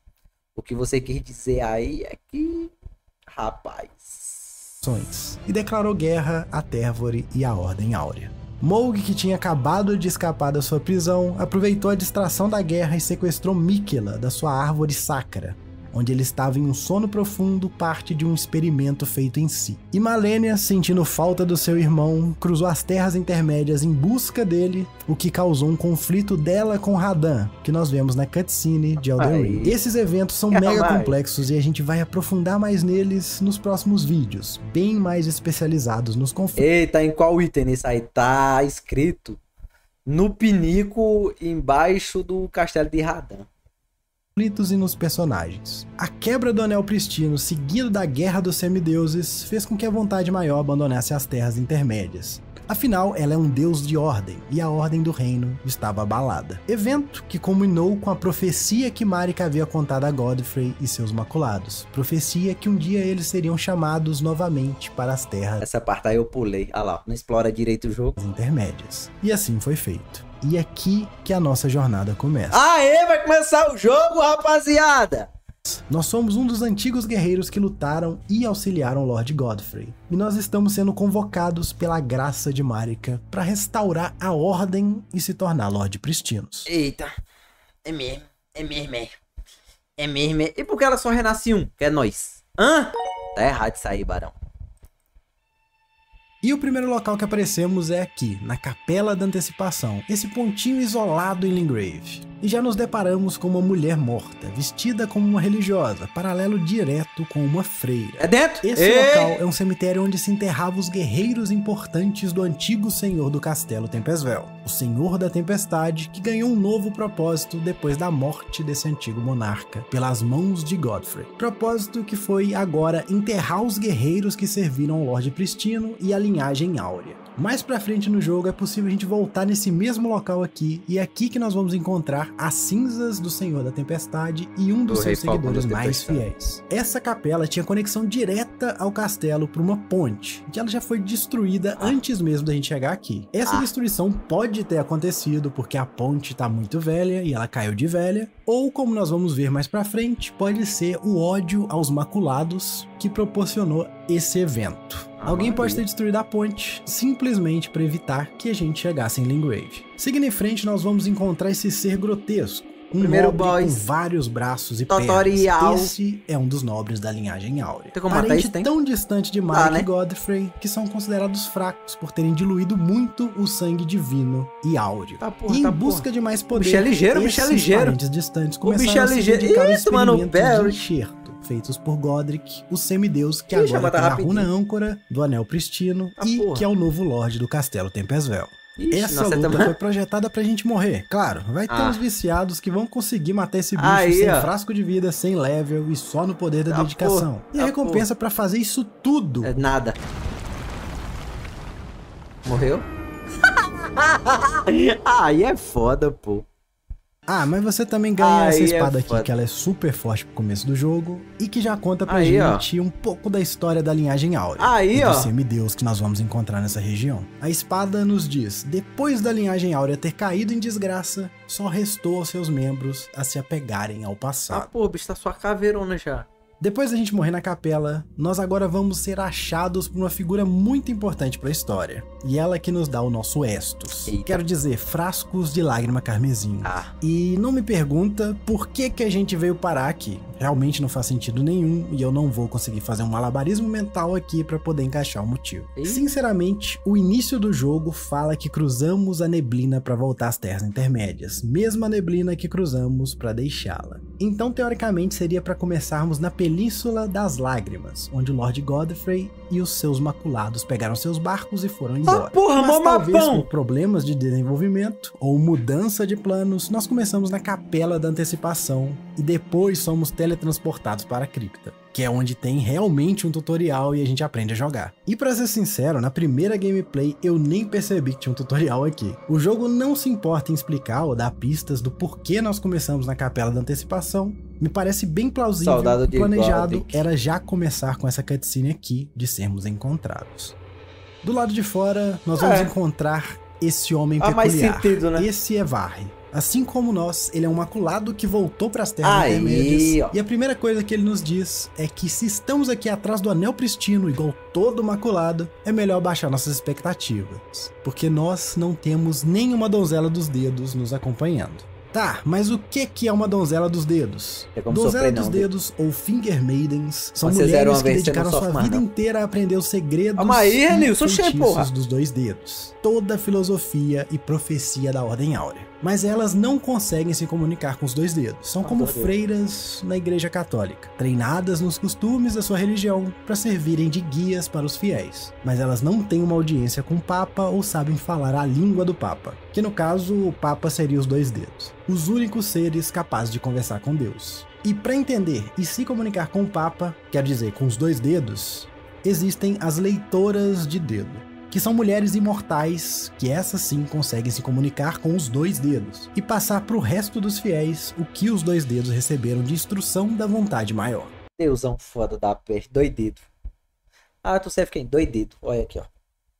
o que você quer dizer aí é que, rapaz, e declarou guerra a Térvore e à Ordem Áurea. Mohg, que tinha acabado de escapar da sua prisão, aproveitou a distração da guerra e sequestrou Miquella da sua árvore sacra, onde ele estava em um sono profundo, parte de um experimento feito em si. E Malenia, sentindo falta do seu irmão, cruzou as terras intermédias em busca dele, o que causou um conflito dela com Radahn, que nós vemos na cutscene de Elden Ring. Esses eventos são mega complexos e a gente vai aprofundar mais neles nos próximos vídeos, bem mais especializados nos conflitos. Eita, em qual item isso aí? Tá escrito no pinico embaixo do castelo de Radahn. E nos personagens. A quebra do Anel Pristino, seguido da Guerra dos Semideuses, fez com que a Vontade Maior abandonasse as terras intermédias. Afinal, ela é um deus de ordem, e a ordem do reino estava abalada. Evento que culminou com a profecia que Marika havia contado a Godfrey e seus maculados. Profecia que um dia eles seriam chamados novamente para as terras. Essa parte aí eu pulei. Ah lá, não explora direito o jogo. Intermédias. E assim foi feito. E é aqui que a nossa jornada começa. Aê, vai começar o jogo, rapaziada! Nós somos um dos antigos guerreiros que lutaram e auxiliaram Lord Godfrey. E nós estamos sendo convocados pela graça de Marika para restaurar a ordem e se tornar Lorde Pristinos. Eita, é mesmo. E por que ela só renasce um? Que é nós. Hã? Tá errado isso aí, barão. E o primeiro local que aparecemos é aqui, na Capela da Antecipação, esse pontinho isolado em Lingrave. E já nos deparamos com uma mulher morta, vestida como uma religiosa, paralelo direto com uma freira. É dentro? Esse local é um cemitério onde se enterravam os guerreiros importantes do antigo senhor do castelo Tempestvel, o Senhor da Tempestade, que ganhou um novo propósito depois da morte desse antigo monarca, pelas mãos de Godfrey. Propósito que foi agora enterrar os guerreiros que serviram ao Lorde Pristino e a linhagem áurea. Mais pra frente no jogo é possível a gente voltar nesse mesmo local aqui, e é aqui que nós vamos encontrar as cinzas do Senhor da Tempestade e um dos seus seguidores mais fiéis. Essa capela tinha conexão direta ao castelo por uma ponte, que ela já foi destruída antes mesmo da gente chegar aqui. Essa destruição pode ter acontecido porque a ponte tá muito velha e ela caiu de velha, ou como nós vamos ver mais pra frente, pode ser o ódio aos maculados que proporcionou esse evento. Alguém pode ter destruído a ponte simplesmente para evitar que a gente chegasse em Limgrave. Seguindo em frente, nós vamos encontrar esse ser grotesco. Um nobre com vários braços e pernas. Esse é um dos nobres da linhagem áurea. Parente tão distante de Mark e Godfrey, que são considerados fracos por terem diluído muito o sangue divino e áureo. E em busca de mais poder, esses parentes distantes começaram a se dedicar aos experimentos de enxerto feitos por Godric, o semideus que agora tem a runa âncora do Anel Pristino que é o novo Lorde do Castelo Tempestvel. Essa luta foi projetada pra gente morrer. Claro, vai ter uns viciados que vão conseguir matar esse bicho sem frasco de vida, sem level e só no poder da dedicação. E a recompensa pra fazer isso tudo é nada. Morreu? Aí é foda, pô. Mas você também ganha essa espada aqui, que ela é super forte pro começo do jogo e que já conta pra gente um pouco da história da linhagem áurea e do semideus que nós vamos encontrar nessa região. A espada nos diz: depois da linhagem áurea ter caído em desgraça, só restou aos seus membros a se apegarem ao passado. Pô, bicho, tá sua caveirona já. Depois da gente morrer na capela, nós agora vamos ser achados por uma figura muito importante para a história. E ela que nos dá o nosso Estus. Quero dizer, frascos de lágrima carmesim. E não me pergunta por que a gente veio parar aqui. Realmente não faz sentido nenhum e eu não vou conseguir fazer um malabarismo mental aqui para poder encaixar o motivo. Sinceramente, o início do jogo fala que cruzamos a neblina para voltar às Terras Intermédias. Mesma neblina que cruzamos para deixá-la. Então, teoricamente, seria para começarmos na Península das Lágrimas, onde o Lord Godfrey e os seus maculados pegaram seus barcos e foram embora. Mas talvez por problemas de desenvolvimento ou mudança de planos, nós começamos na Capela da Antecipação e depois somos teletransportados para a cripta, que é onde tem realmente um tutorial e a gente aprende a jogar. E pra ser sincero, na primeira gameplay eu nem percebi que tinha um tutorial aqui. O jogo não se importa em explicar ou dar pistas do porquê nós começamos na Capela da Antecipação. Me parece bem plausível, o planejado era já começar com essa cutscene aqui de sermos encontrados. Do lado de fora, nós vamos encontrar esse homem peculiar. Mais sentido, né? Esse é Varre. Assim como nós, ele é um maculado que voltou para as Terras Intermédias. E a primeira coisa que ele nos diz é que se estamos aqui atrás do Anel Pristino, igual todo maculado, é melhor baixar nossas expectativas. Porque nós não temos nenhuma donzela dos dedos nos acompanhando. Tá, mas o que é uma donzela dos dedos? Donzela dos dedos, ou Finger Maidens, são mulheres que dedicaram sua vida inteira a aprender os segredos e feitiços dos dois dedos. Toda a filosofia e profecia da Ordem Áurea. Mas elas não conseguem se comunicar com os dois dedos. São como freiras na Igreja Católica, treinadas nos costumes da sua religião para servirem de guias para os fiéis. Mas elas não têm uma audiência com o Papa ou sabem falar a língua do Papa, que no caso o Papa seria os dois dedos. Os únicos seres capazes de conversar com Deus. E para entender e se comunicar com o Papa, quer dizer, com os dois dedos, existem as leitoras de dedo, que são mulheres imortais, que essas sim conseguem se comunicar com os dois dedos, e passar para o resto dos fiéis o que os dois dedos receberam de instrução da vontade maior. Deusão foda da peste, dois dedos. Tu serve quem? Dois dedos, olha aqui ó.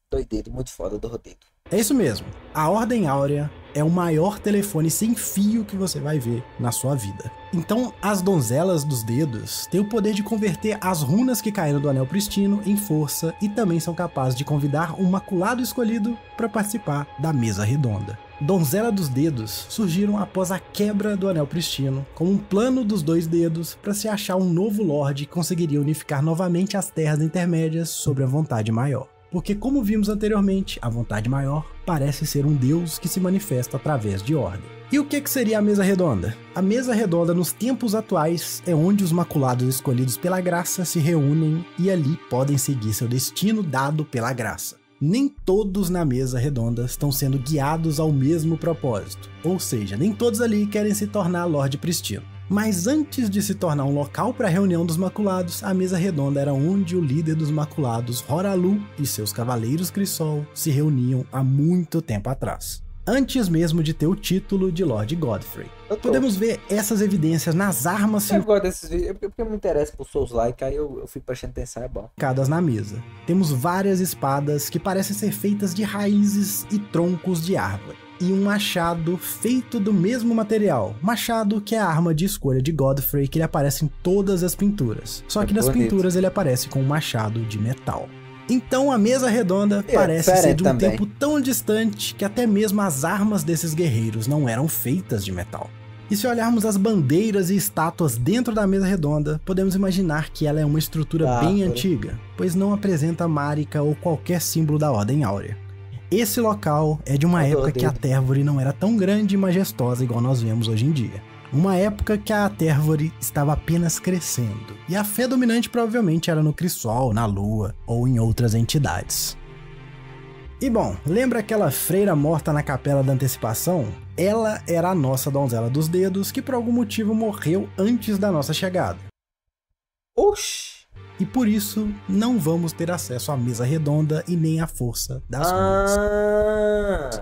Dois dedos, muito foda do dedo. É isso mesmo, a Ordem Áurea é o maior telefone sem fio que você vai ver na sua vida. Então, as donzelas dos dedos têm o poder de converter as runas que caíram do Anel Pristino em força e também são capazes de convidar um maculado escolhido para participar da mesa redonda. Donzela dos Dedos surgiram após a quebra do Anel Pristino, com um plano dos dois dedos para se achar um novo Lorde que conseguiria unificar novamente as Terras Intermédias sobre a vontade maior. Porque, como vimos anteriormente, a vontade maior parece ser um deus que se manifesta através de ordem. E o que seria a mesa redonda? A mesa redonda nos tempos atuais é onde os maculados escolhidos pela graça se reúnem e ali podem seguir seu destino dado pela graça. Nem todos na mesa redonda estão sendo guiados ao mesmo propósito, ou seja, nem todos ali querem se tornar Lorde Pristino. Mas antes de se tornar um local para a reunião dos Maculados, a Mesa Redonda era onde o líder dos Maculados, Horalu, e seus cavaleiros Crisol se reuniam há muito tempo atrás. Antes mesmo de ter o título de Lord Godfrey. Podemos ver essas evidências nas armas eu gosto desses vídeos, porque eu me interesso por Souls-like, aí eu fico prestando atenção, é bom. Na mesa. Temos várias espadas que parecem ser feitas de raízes e troncos de árvore. E um machado feito do mesmo material. Machado que é a arma de escolha de Godfrey, que ele aparece em todas as pinturas. Só que nas pinturas ele aparece com um machado de metal. Então a Mesa Redonda parece ser de um tempo tão distante que até mesmo as armas desses guerreiros não eram feitas de metal. E se olharmos as bandeiras e estátuas dentro da Mesa Redonda, podemos imaginar que ela é uma estrutura bem antiga, pois não apresenta marca ou qualquer símbolo da Ordem Áurea. Esse local é de uma época que a Tervore não era tão grande e majestosa igual nós vemos hoje em dia. Uma época que a Tervore estava apenas crescendo, e a fé dominante provavelmente era no Crisol, na Lua ou em outras entidades. E bom, lembra aquela freira morta na Capela da Antecipação? Ela era a nossa Donzela dos Dedos, que por algum motivo morreu antes da nossa chegada. Oxi! E por isso não vamos ter acesso à Mesa Redonda e nem à força das runas.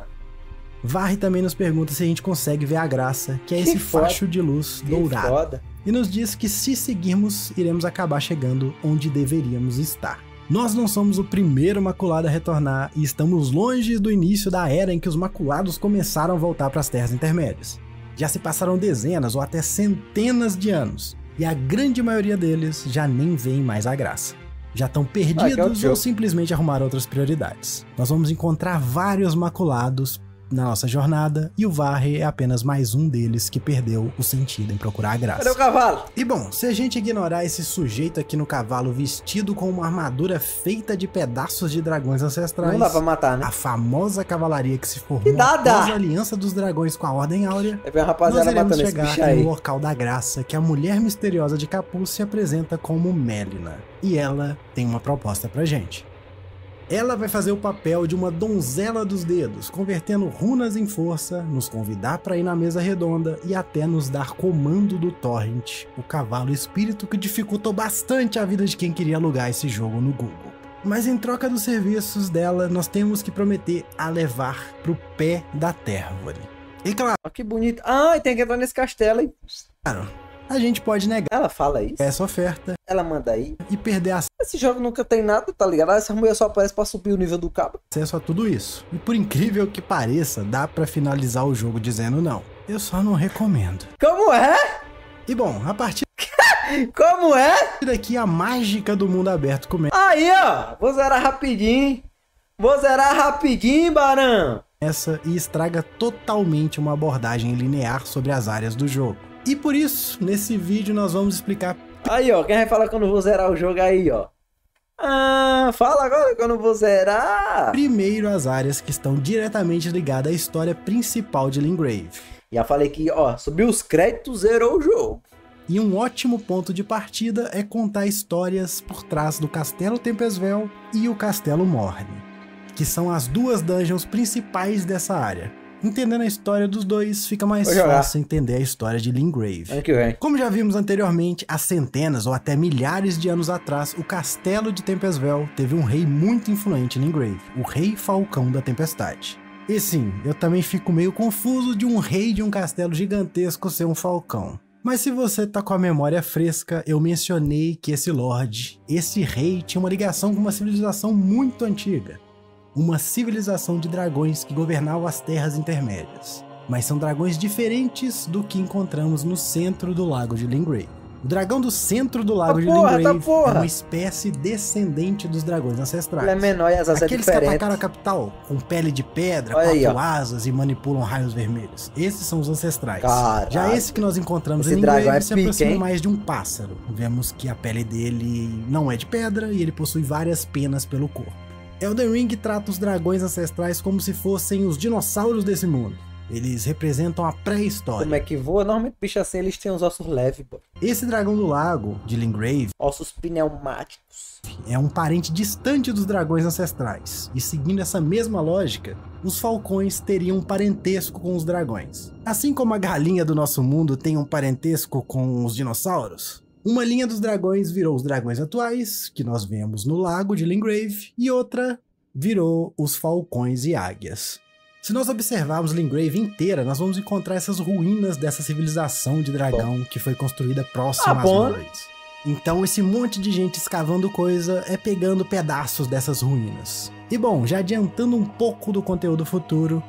Varre também nos pergunta se a gente consegue ver a graça, que é esse facho de luz dourado. E nos diz que se seguirmos, iremos acabar chegando onde deveríamos estar. Nós não somos o primeiro Maculado a retornar e estamos longe do início da era em que os Maculados começaram a voltar para as Terras Intermédias. Já se passaram dezenas ou até centenas de anos, e a grande maioria deles já nem veem mais a graça. Já estão perdidos ou simplesmente arrumaram outras prioridades. Nós vamos encontrar vários Maculados na nossa jornada, e o Varre é apenas mais um deles que perdeu o sentido em procurar a graça. Cadê o cavalo? E bom, se a gente ignorar esse sujeito aqui no cavalo vestido com uma armadura feita de pedaços de dragões ancestrais, não dá pra matar, né? A famosa cavalaria que se formou após a aliança dos dragões com a Ordem Áurea, nós iremos chegar no local da graça que a mulher misteriosa de capuz se apresenta como Melina. E ela tem uma proposta pra gente. Ela vai fazer o papel de uma donzela dos dedos, convertendo runas em força, nos convidar para ir na Mesa Redonda e até nos dar comando do Torrent, o cavalo espírito que dificultou bastante a vida de quem queria alugar esse jogo no Google. Mas em troca dos serviços dela, nós temos que prometer a levar pro pé da Tervore. E claro... que bonito. Ah, tem que entrar nesse castelo, hein? Claro, a gente pode negar. Ela fala isso. Essa oferta. Ela manda aí. E perder Esse jogo nunca tem nada, tá ligado? Essa mulher só aparece pra subir o nível do cabo. Acesso a tudo isso. E por incrível que pareça, dá pra finalizar o jogo dizendo não. Eu só não recomendo. Como é? E bom, a partir... Como é? daqui a mágica do mundo aberto começa. Aí, ó. Vou zerar rapidinho. Barão. E estraga totalmente uma abordagem linear sobre as áreas do jogo. E por isso, nesse vídeo nós vamos explicar... Aí, ó, quem vai falar que eu não vou zerar o jogo aí, ó? Ah, fala agora que eu não vou zerar! Primeiro as áreas que estão diretamente ligadas à história principal de Limgrave. Já falei que, ó, subiu os créditos, zerou o jogo. E um ótimo ponto de partida é contar histórias por trás do Castelo Tempesvel e o Castelo Morne, que são as duas dungeons principais dessa área. Entendendo a história dos dois, fica mais fácil entender a história de Limgrave. Como já vimos anteriormente, há centenas ou até milhares de anos atrás, o Castelo de Tempesvel teve um rei muito influente em Limgrave, o Rei Falcão da Tempestade. E sim, eu também fico meio confuso de um rei de um castelo gigantesco ser um falcão. Mas se você tá com a memória fresca, eu mencionei que esse Lorde, esse rei, tinha uma ligação com uma civilização muito antiga. Uma civilização de dragões que governava as Terras Intermédias. Mas são dragões diferentes do que encontramos no centro do Lago de Limgrave. O dragão do centro do Lago de Limgrave é uma espécie descendente dos dragões ancestrais. Ele é menor e as asas Aqueles que atacaram a capital com pele de pedra, quatro asas e manipulam raios vermelhos. Esses são os ancestrais. Caralho. Já esse que nós encontramos em Limgrave se aproxima mais de um pássaro. Vemos que a pele dele não é de pedra e ele possui várias penas pelo corpo. Elden Ring trata os dragões ancestrais como se fossem os dinossauros desse mundo. Eles representam a pré-história. Como é que voa? Normalmente bicho assim, eles têm os ossos leves, pô. Esse dragão do lago, de Limgrave, ossos pneumáticos, é um parente distante dos dragões ancestrais. E seguindo essa mesma lógica, os falcões teriam um parentesco com os dragões. Assim como a galinha do nosso mundo tem um parentesco com os dinossauros, uma linha dos dragões virou os dragões atuais, que nós vemos no lago de Lingrave, e outra virou os falcões e águias. Se nós observarmos Lingrave inteira, nós vamos encontrar essas ruínas dessa civilização de dragão que foi construída próxima às Morrens. Então esse monte de gente escavando coisa é pegando pedaços dessas ruínas. E bom, já adiantando um pouco do conteúdo futuro,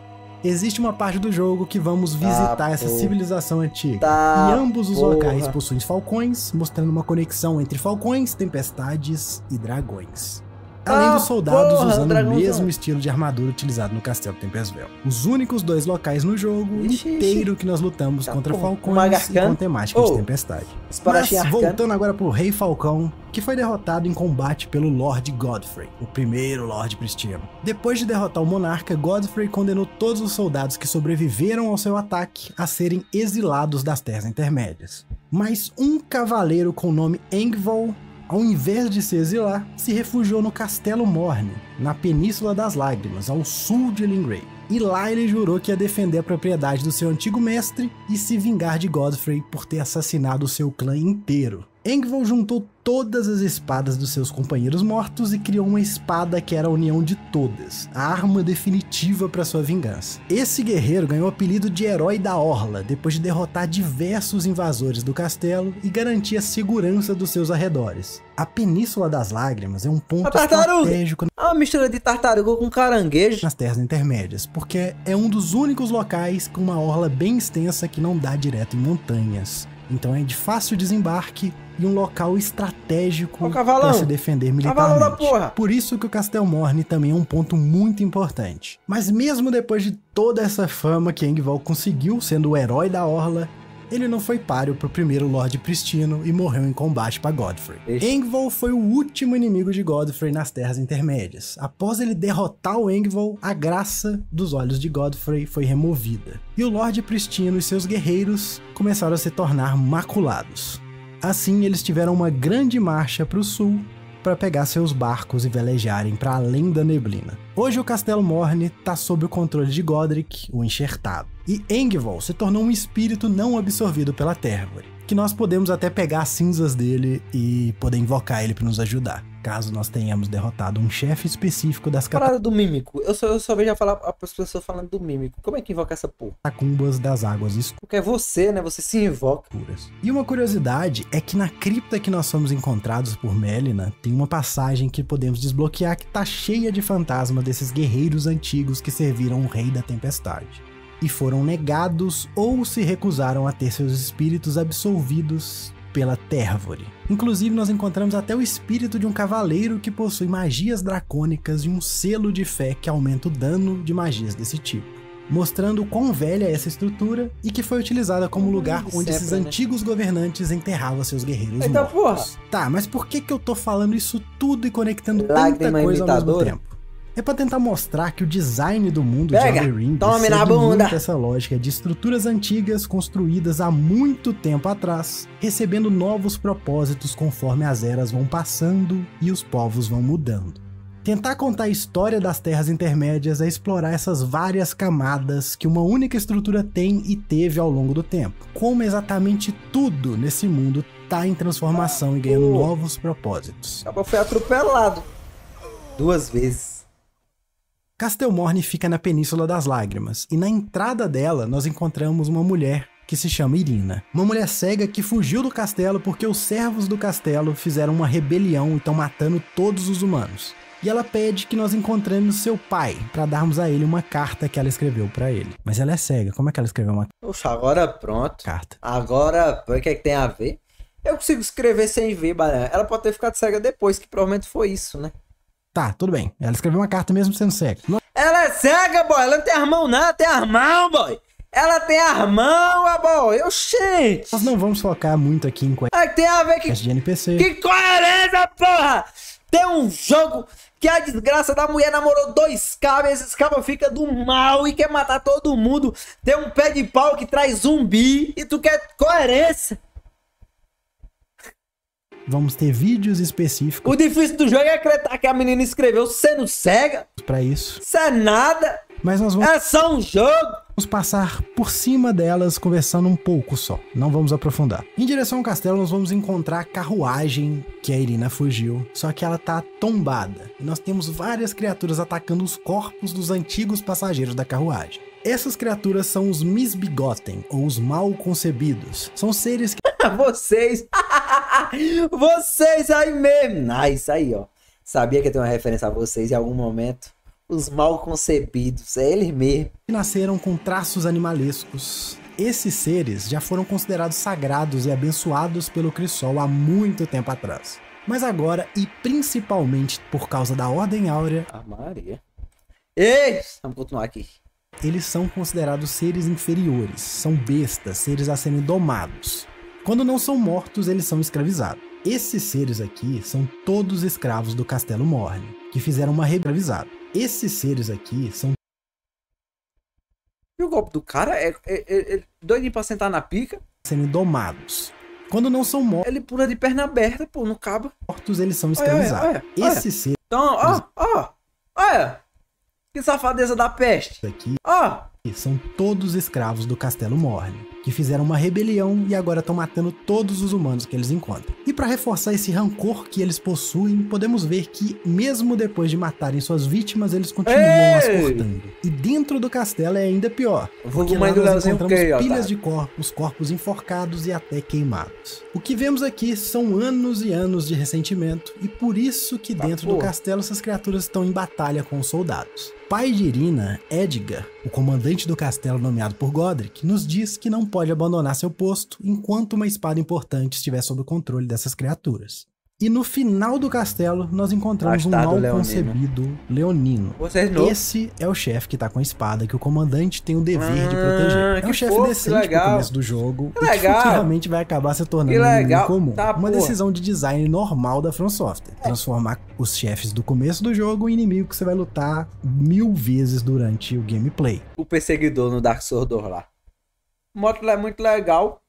existe uma parte do jogo que vamos visitar essa civilização antiga. E ambos os locais possuem falcões, mostrando uma conexão entre falcões, tempestades e dragões. Além dos soldados usando o mesmo estilo de armadura utilizado no Castelo Tempestvel. Os únicos dois locais no jogo inteiro que nós lutamos contra falcões e com temática de tempestade. Mas voltando agora pro Rei Falcão, que foi derrotado em combate pelo Lord Godfrey, o primeiro Lorde Pristino. Depois de derrotar o monarca, Godfrey condenou todos os soldados que sobreviveram ao seu ataque a serem exilados das Terras Intermédias. Mas um cavaleiro com o nome Engvall, ao invés de se exilar, se refugiou no Castelo Morne, na Península das Lágrimas, ao sul de Lingrave. E lá ele jurou que ia defender a propriedade do seu antigo mestre e se vingar de Godfrey por ter assassinado o seu clã inteiro. Engvall juntou todas as espadas dos seus companheiros mortos e criou uma espada que era a união de todas, a arma definitiva para sua vingança. Esse guerreiro ganhou o apelido de Herói da Orla, depois de derrotar diversos invasores do castelo e garantir a segurança dos seus arredores. A Península das Lágrimas é um ponto estratégico é uma mistura de tartaruga com caranguejo nas Terras Intermédias, porque é um dos únicos locais com uma orla bem extensa que não dá direto em montanhas. Então é de fácil desembarque e um local estratégico para se defender militarmente. Por isso que o Castelo Morne também é um ponto muito importante. Mas mesmo depois de toda essa fama que Engvall conseguiu sendo o herói da orla, ele não foi páreo pro primeiro Lorde Pristino e morreu em combate para Godfrey. Engvall foi o último inimigo de Godfrey nas Terras Intermédias. Após ele derrotar o Engvall, a graça dos olhos de Godfrey foi removida. E o Lorde Pristino e seus guerreiros começaram a se tornar maculados. Assim, eles tiveram uma grande marcha para o sul para pegar seus barcos e velejarem para além da neblina. Hoje o Castelo Morne está sob o controle de Godric, o Enxertado. E Engvall se tornou um espírito não absorvido pela Tervor, que nós podemos até pegar as cinzas dele e poder invocar ele para nos ajudar, caso nós tenhamos derrotado um chefe específico das Parada do Mímico. Eu só vejo as pessoas falando do Mímico. Como é que invoca essa porra? Catacumbas das águas escuras. Porque é você, né? Você se invoca. E uma curiosidade é que na cripta que nós fomos encontrados por Melina, tem uma passagem que podemos desbloquear que tá cheia de fantasmas desses guerreiros antigos que serviram o Rei da Tempestade. E foram negados ou se recusaram a ter seus espíritos absolvidos pela Tervor. Inclusive nós encontramos até o espírito de um cavaleiro que possui magias dracônicas e um selo de fé que aumenta o dano de magias desse tipo, mostrando o quão velha é essa estrutura e que foi utilizada como lugar onde esses antigos governantes enterravam seus guerreiros mortos. Tá, mas por que eu tô falando isso tudo e conectando tanta coisa ao mesmo tempo? É pra tentar mostrar que o design do mundo de Elden Ring segue muito essa lógica de estruturas antigas construídas há muito tempo atrás, recebendo novos propósitos conforme as eras vão passando e os povos vão mudando. Tentar contar a história das Terras Intermédias é explorar essas várias camadas que uma única estrutura tem e teve ao longo do tempo. Como exatamente tudo nesse mundo tá em transformação e ganhando novos propósitos. Acabou, foi atropelado 2 vezes. Castelo Morne fica na Península das Lágrimas, e na entrada dela nós encontramos uma mulher que se chama Irina. Uma mulher cega que fugiu do castelo porque os servos do castelo fizeram uma rebelião e estão matando todos os humanos. E ela pede que nós encontremos seu pai, para darmos a ele uma carta que ela escreveu para ele. Mas ela é cega, como é que ela escreveu uma carta? Poxa, agora pronto. Carta. Agora, o que é que tem a ver? Eu consigo escrever sem ver, Baran. Ela pode ter ficado cega depois, que provavelmente foi isso, né? Tá, tudo bem. Ela escreveu uma carta mesmo sendo cega. Ela é cega, boy. Ela não tem armão, não. Ela tem armão, boy. Ela tem armão, boy. Oxente. Nós não vamos focar muito aqui em coisas tem a ver que... de NPC. Que coerência, porra! Tem um jogo que a desgraça da mulher namorou 2 cabos. Esses cabos ficam do mal e quer matar todo mundo. Tem um pé de pau que traz zumbi e tu quer coerência. Vamos ter vídeos específicos. O difícil do jogo é acreditar que a menina escreveu sendo cega. Pra isso. Isso é nada. Mas nós vamos... É só um jogo! Vamos passar por cima delas, conversando um pouco só. Não vamos aprofundar. Em direção ao castelo, nós vamos encontrar a carruagem que a Irina fugiu. Só que ela tá tombada. E nós temos várias criaturas atacando os corpos dos antigos passageiros da carruagem. Essas criaturas são os misbegotten, ou os mal concebidos. São seres que... Vocês! Vocês aí mesmo! Ah, isso aí, ó. Sabia que ia ter uma referência a vocês em algum momento? Os mal concebidos, é eles mesmo. nasceram com traços animalescos. Esses seres já foram considerados sagrados e abençoados pelo Crisol há muito tempo atrás. Mas agora, e principalmente por causa da Ordem Áurea... Ah, Maria. Ei! Vamos continuar aqui. Eles são considerados seres inferiores, são bestas, seres a serem domados. Quando não são mortos, eles são escravizados. Esses seres aqui são todos escravos do Castelo Morne, que fizeram uma escravizada. Esses seres aqui são... E o golpe do cara é doidinho pra sentar na pica? Sendo domados. Quando não são mortos... Ele pula de perna aberta, pô, no cabo. Mortos, eles são escravizados. Esses seres... Então, olha. Que safadeza da peste. Aqui... Ó. São todos escravos do Castelo Morne, que fizeram uma rebelião e agora estão matando todos os humanos que eles encontram. E para reforçar esse rancor que eles possuem, podemos ver que, mesmo depois de matarem suas vítimas, eles continuam as cortando. E dentro do castelo é ainda pior, porque lá nós encontramos pilhas de corpos enforcados e até queimados. O que vemos aqui são anos e anos de ressentimento, e por isso que dentro do castelo essas criaturas estão em batalha com os soldados. Pai de Irina, Edgar, o comandante do castelo nomeado por Godric, nos diz que não pode abandonar seu posto enquanto uma espada importante estiver sob o controle dessas criaturas. E no final do castelo, nós encontramos um mal concebido Leonino. Esse é o chefe que tá com a espada, que o comandante tem o dever de proteger. É um chefe decente pro começo do jogo, e que futuramente vai acabar se tornando um inimigo comum. Uma decisão de design normal da From Software. Transformar os chefes do começo do jogo em inimigo que você vai lutar 1000 vezes durante o gameplay. O perseguidor no Dark Souls 2 lá. O modo é muito legal,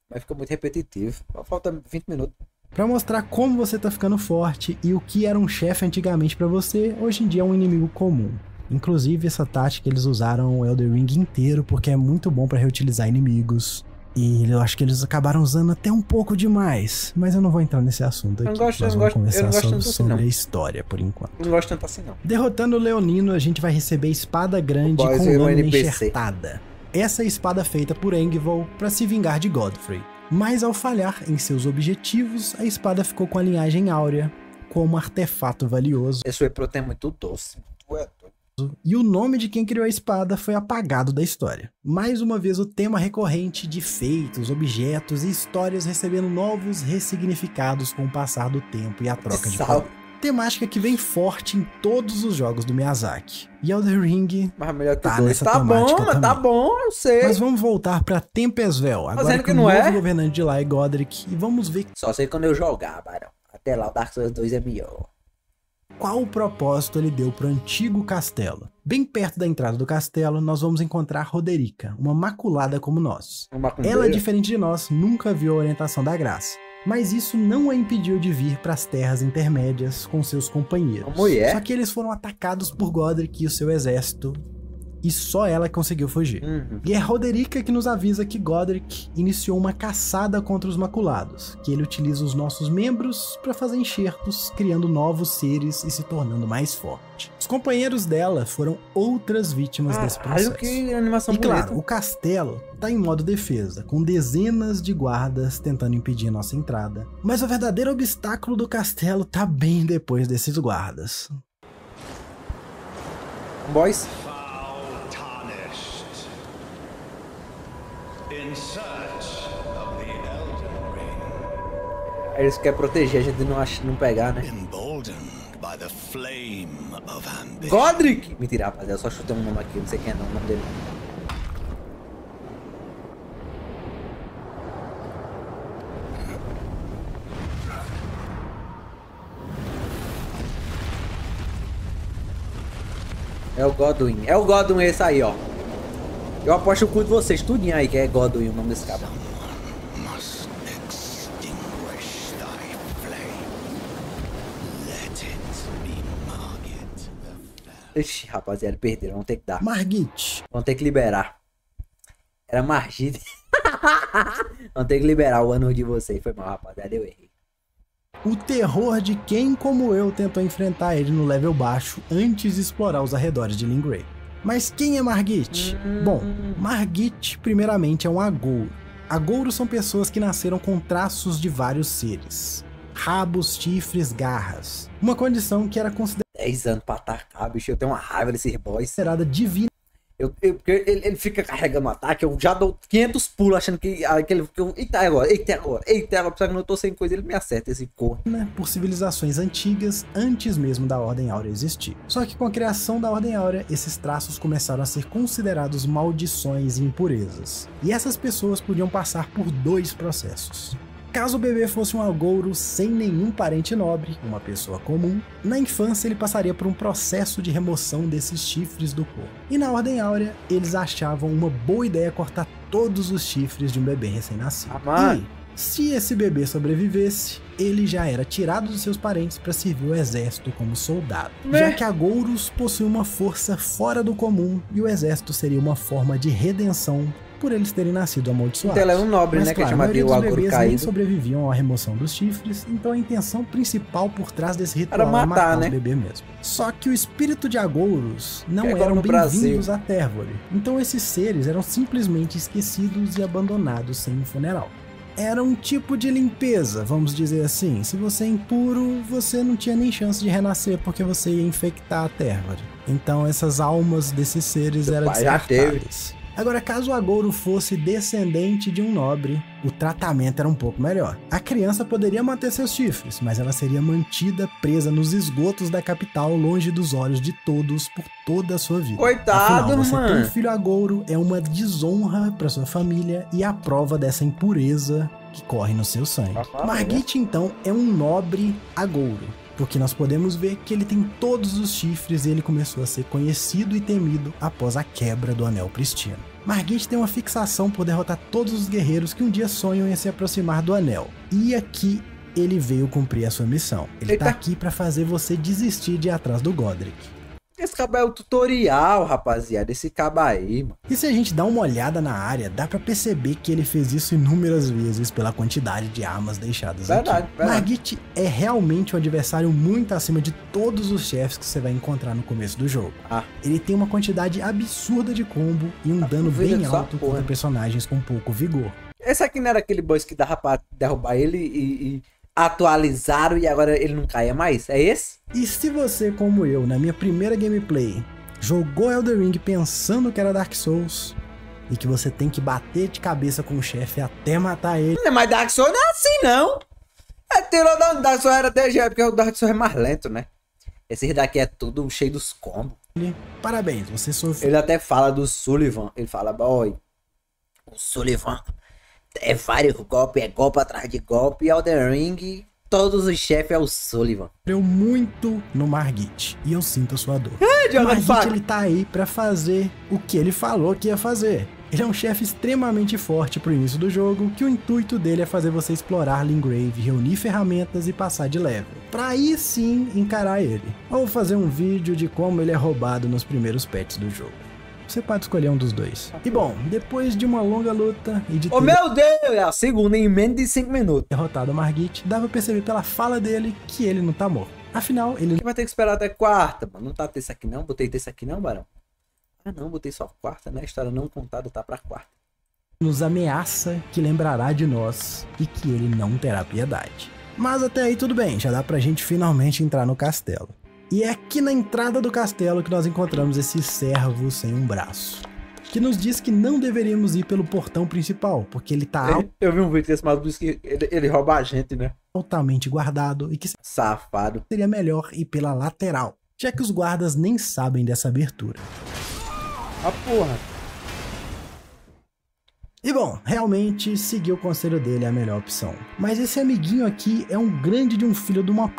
mas fica muito repetitivo. Falta 20 minutos. Pra mostrar como você tá ficando forte e o que era um chefe antigamente pra você, hoje em dia é um inimigo comum. Inclusive essa tática eles usaram o Elden Ring inteiro porque é muito bom pra reutilizar inimigos. E eu acho que eles acabaram usando até um pouco demais, mas eu não vou entrar nesse assunto aqui. Nós vamos conversar sobre a história por enquanto. Eu não gosto tanto assim não. Derrotando o Leonino, a gente vai receber espada grande com lâmina enxertada. Essa é a espada feita por Engvall pra se vingar de Godfrey. Mas ao falhar em seus objetivos, a espada ficou com a linhagem áurea, como artefato valioso. Esse Eprotem é muito doce. E o nome de quem criou a espada foi apagado da história. Mais uma vez o tema recorrente de feitos, objetos e histórias recebendo novos ressignificados com o passar do tempo e a troca de poder. Temática que vem forte em todos os jogos do Miyazaki. E Elden Ring tá nessa temática também. Tá bom, eu sei. Mas vamos voltar pra Tempestvel, agora com o novo governante de lá e Godric, e vamos ver... Só sei quando eu jogar, Barão. Até lá o Dark Souls 2 é melhor. Qual o propósito ele deu pro antigo castelo? Bem perto da entrada do castelo, nós vamos encontrar Roderica, uma maculada como nós. Ela, diferente de nós, nunca viu a orientação da graça. Mas isso não a impediu de vir para as terras intermédias com seus companheiros. Só que eles foram atacados por Godric e o seu exército, e só ela conseguiu fugir. E é Roderica que nos avisa que Godric iniciou uma caçada contra os maculados, que ele utiliza os nossos membros para fazer enxertos, criando novos seres e se tornando mais forte. Os companheiros dela foram outras vítimas desse processo. Que animação bonita. Claro, o castelo tá em modo defesa, com dezenas de guardas tentando impedir a nossa entrada. Mas o verdadeiro obstáculo do castelo tá bem depois desses guardas. Boys. Eles querem proteger a gente de não pegar, né? Godric! Mentira, rapaziada, eu só chutei um nome aqui, não sei quem é não, o nome dele. É o Godwin esse aí, ó. Eu aposto o cu de vocês, tudinho aí que é Godwin o nome desse cara. Ixi, rapaziada, perderam. Vamos ter que dar. Margit. Vamos ter que liberar. Era Margit. Vamos ter que liberar o ano de vocês. Foi mal, rapaziada. Eu errei. O terror de quem, como eu, tentou enfrentar ele no level baixo antes de explorar os arredores de Limgrave. Mas quem é Margit? Bom, Margit, primeiramente, é um agouro. Agouros são pessoas que nasceram com traços de vários seres. Rabos, chifres, garras. Uma condição que era considerada 10 anos pra atacar, bicho. Eu tenho uma raiva desses boys. divina. Porque ele fica carregando o ataque, eu já dou 500 pulos achando que eita agora, só que eu não tô sem coisa, ele me acerta esse corno. Por civilizações antigas, antes mesmo da Ordem Áurea existir. Só que com a criação da Ordem Áurea, esses traços começaram a ser considerados maldições e impurezas. E essas pessoas podiam passar por 2 processos. Caso o bebê fosse um agouro sem nenhum parente nobre, uma pessoa comum, na infância ele passaria por um processo de remoção desses chifres do corpo. E na Ordem Áurea, eles achavam uma boa ideia cortar todos os chifres de um bebê recém-nascido. E, se esse bebê sobrevivesse, ele já era tirado dos seus parentes para servir o exército como soldado. Já que agouros possuem uma força fora do comum e o exército seria uma forma de redenção por eles terem nascido amaldiçoados. Então ela é um nobre, mas, né? Claro, que chama de o agouro bebês caído. Nem sobreviviam à remoção dos chifres, então a intenção principal por trás desse ritual era matar né? o bebê mesmo. Só que o espírito de agouros não agora eram no bem-vindos a Tervor. Então esses seres eram simplesmente esquecidos e abandonados sem um funeral. Era um tipo de limpeza, vamos dizer assim. Se você é impuro, você não tinha nem chance de renascer porque você ia infectar a Tervor. Então essas almas desses seres eram descartáveis. Agora, caso o agouro fosse descendente de um nobre, o tratamento era um pouco melhor. A criança poderia manter seus chifres, mas ela seria mantida presa nos esgotos da capital, longe dos olhos de todos por toda a sua vida. Coitado, afinal, você mano. ter um filho agouro é uma desonra para sua família e a prova dessa impureza que corre no seu sangue. Margit, então, é um nobre agouro, porque nós podemos ver que ele tem todos os chifres e ele começou a ser conhecido e temido após a quebra do Anel Pristino. Margit tem uma fixação por derrotar todos os guerreiros que um dia sonham em se aproximar do Anel. E aqui ele veio cumprir a sua missão. Ele tá aqui pra fazer você desistir de ir atrás do Godric. Esse cabo é o tutorial, rapaziada. Esse cabo aí, mano. E se a gente dá uma olhada na área, dá pra perceber que ele fez isso inúmeras vezes pela quantidade de armas deixadas aqui. Verdade. Margit é realmente um adversário muito acima de todos os chefes que você vai encontrar no começo do jogo. Ele tem uma quantidade absurda de combo e um dano bem alto contra personagens com pouco vigor. Esse aqui não era aquele boss que dava pra derrubar ele e atualizaram e agora ele não caia mais? É esse? E se você, como eu, na minha primeira gameplay, jogou Elden Ring pensando que era Dark Souls e que você tem que bater de cabeça com o chefe até matar ele... Mas Dark Souls não é assim, não. Tirou da Dark Souls era DG, porque o Dark Souls é mais lento, né? Esse daqui é tudo cheio dos combos. Parabéns, você sofreu. Ele até fala do Sullivan. Ele fala, boy, o Sullivan é vários golpes, é golpe atrás de golpe. E Elden Ring, todos os chefes é o Sullivan. Eu muito no Margit e eu sinto a sua dor. Margit, ele tá aí pra fazer o que ele falou que ia fazer. Ele é um chefe extremamente forte pro início do jogo, que o intuito dele é fazer você explorar Limgrave, reunir ferramentas e passar de level. Pra aí sim encarar ele. Ou fazer um vídeo de como ele é roubado nos primeiros patches do jogo. Você pode escolher um dos dois. E bom, depois de uma longa luta e de ter... Oh meu Deus! É a segunda em menos de 5 minutos. Derrotado o Margit, dá pra perceber pela fala dele que ele não tá morto. Afinal, ele... vai ter que esperar até quarta, mano. Não tá terça aqui não? Botei terça aqui não, Barão? Ah não, botei só quarta, né? A história não contada tá pra quarta. Nos ameaça que lembrará de nós e que ele não terá piedade. Mas até aí tudo bem, já dá pra gente finalmente entrar no castelo. E é aqui na entrada do castelo que nós encontramos esse servo sem um braço, que nos diz que não deveríamos ir pelo portão principal, porque ele tá... Eu vi um vídeo desse maluco diz que ele rouba a gente, né? Altamente guardado e que... Safado. Seria melhor ir pela lateral, já que os guardas nem sabem dessa abertura. Ah, porra. E bom, realmente seguir o conselho dele é a melhor opção. Mas esse amiguinho aqui é um grande de um filho de uma p...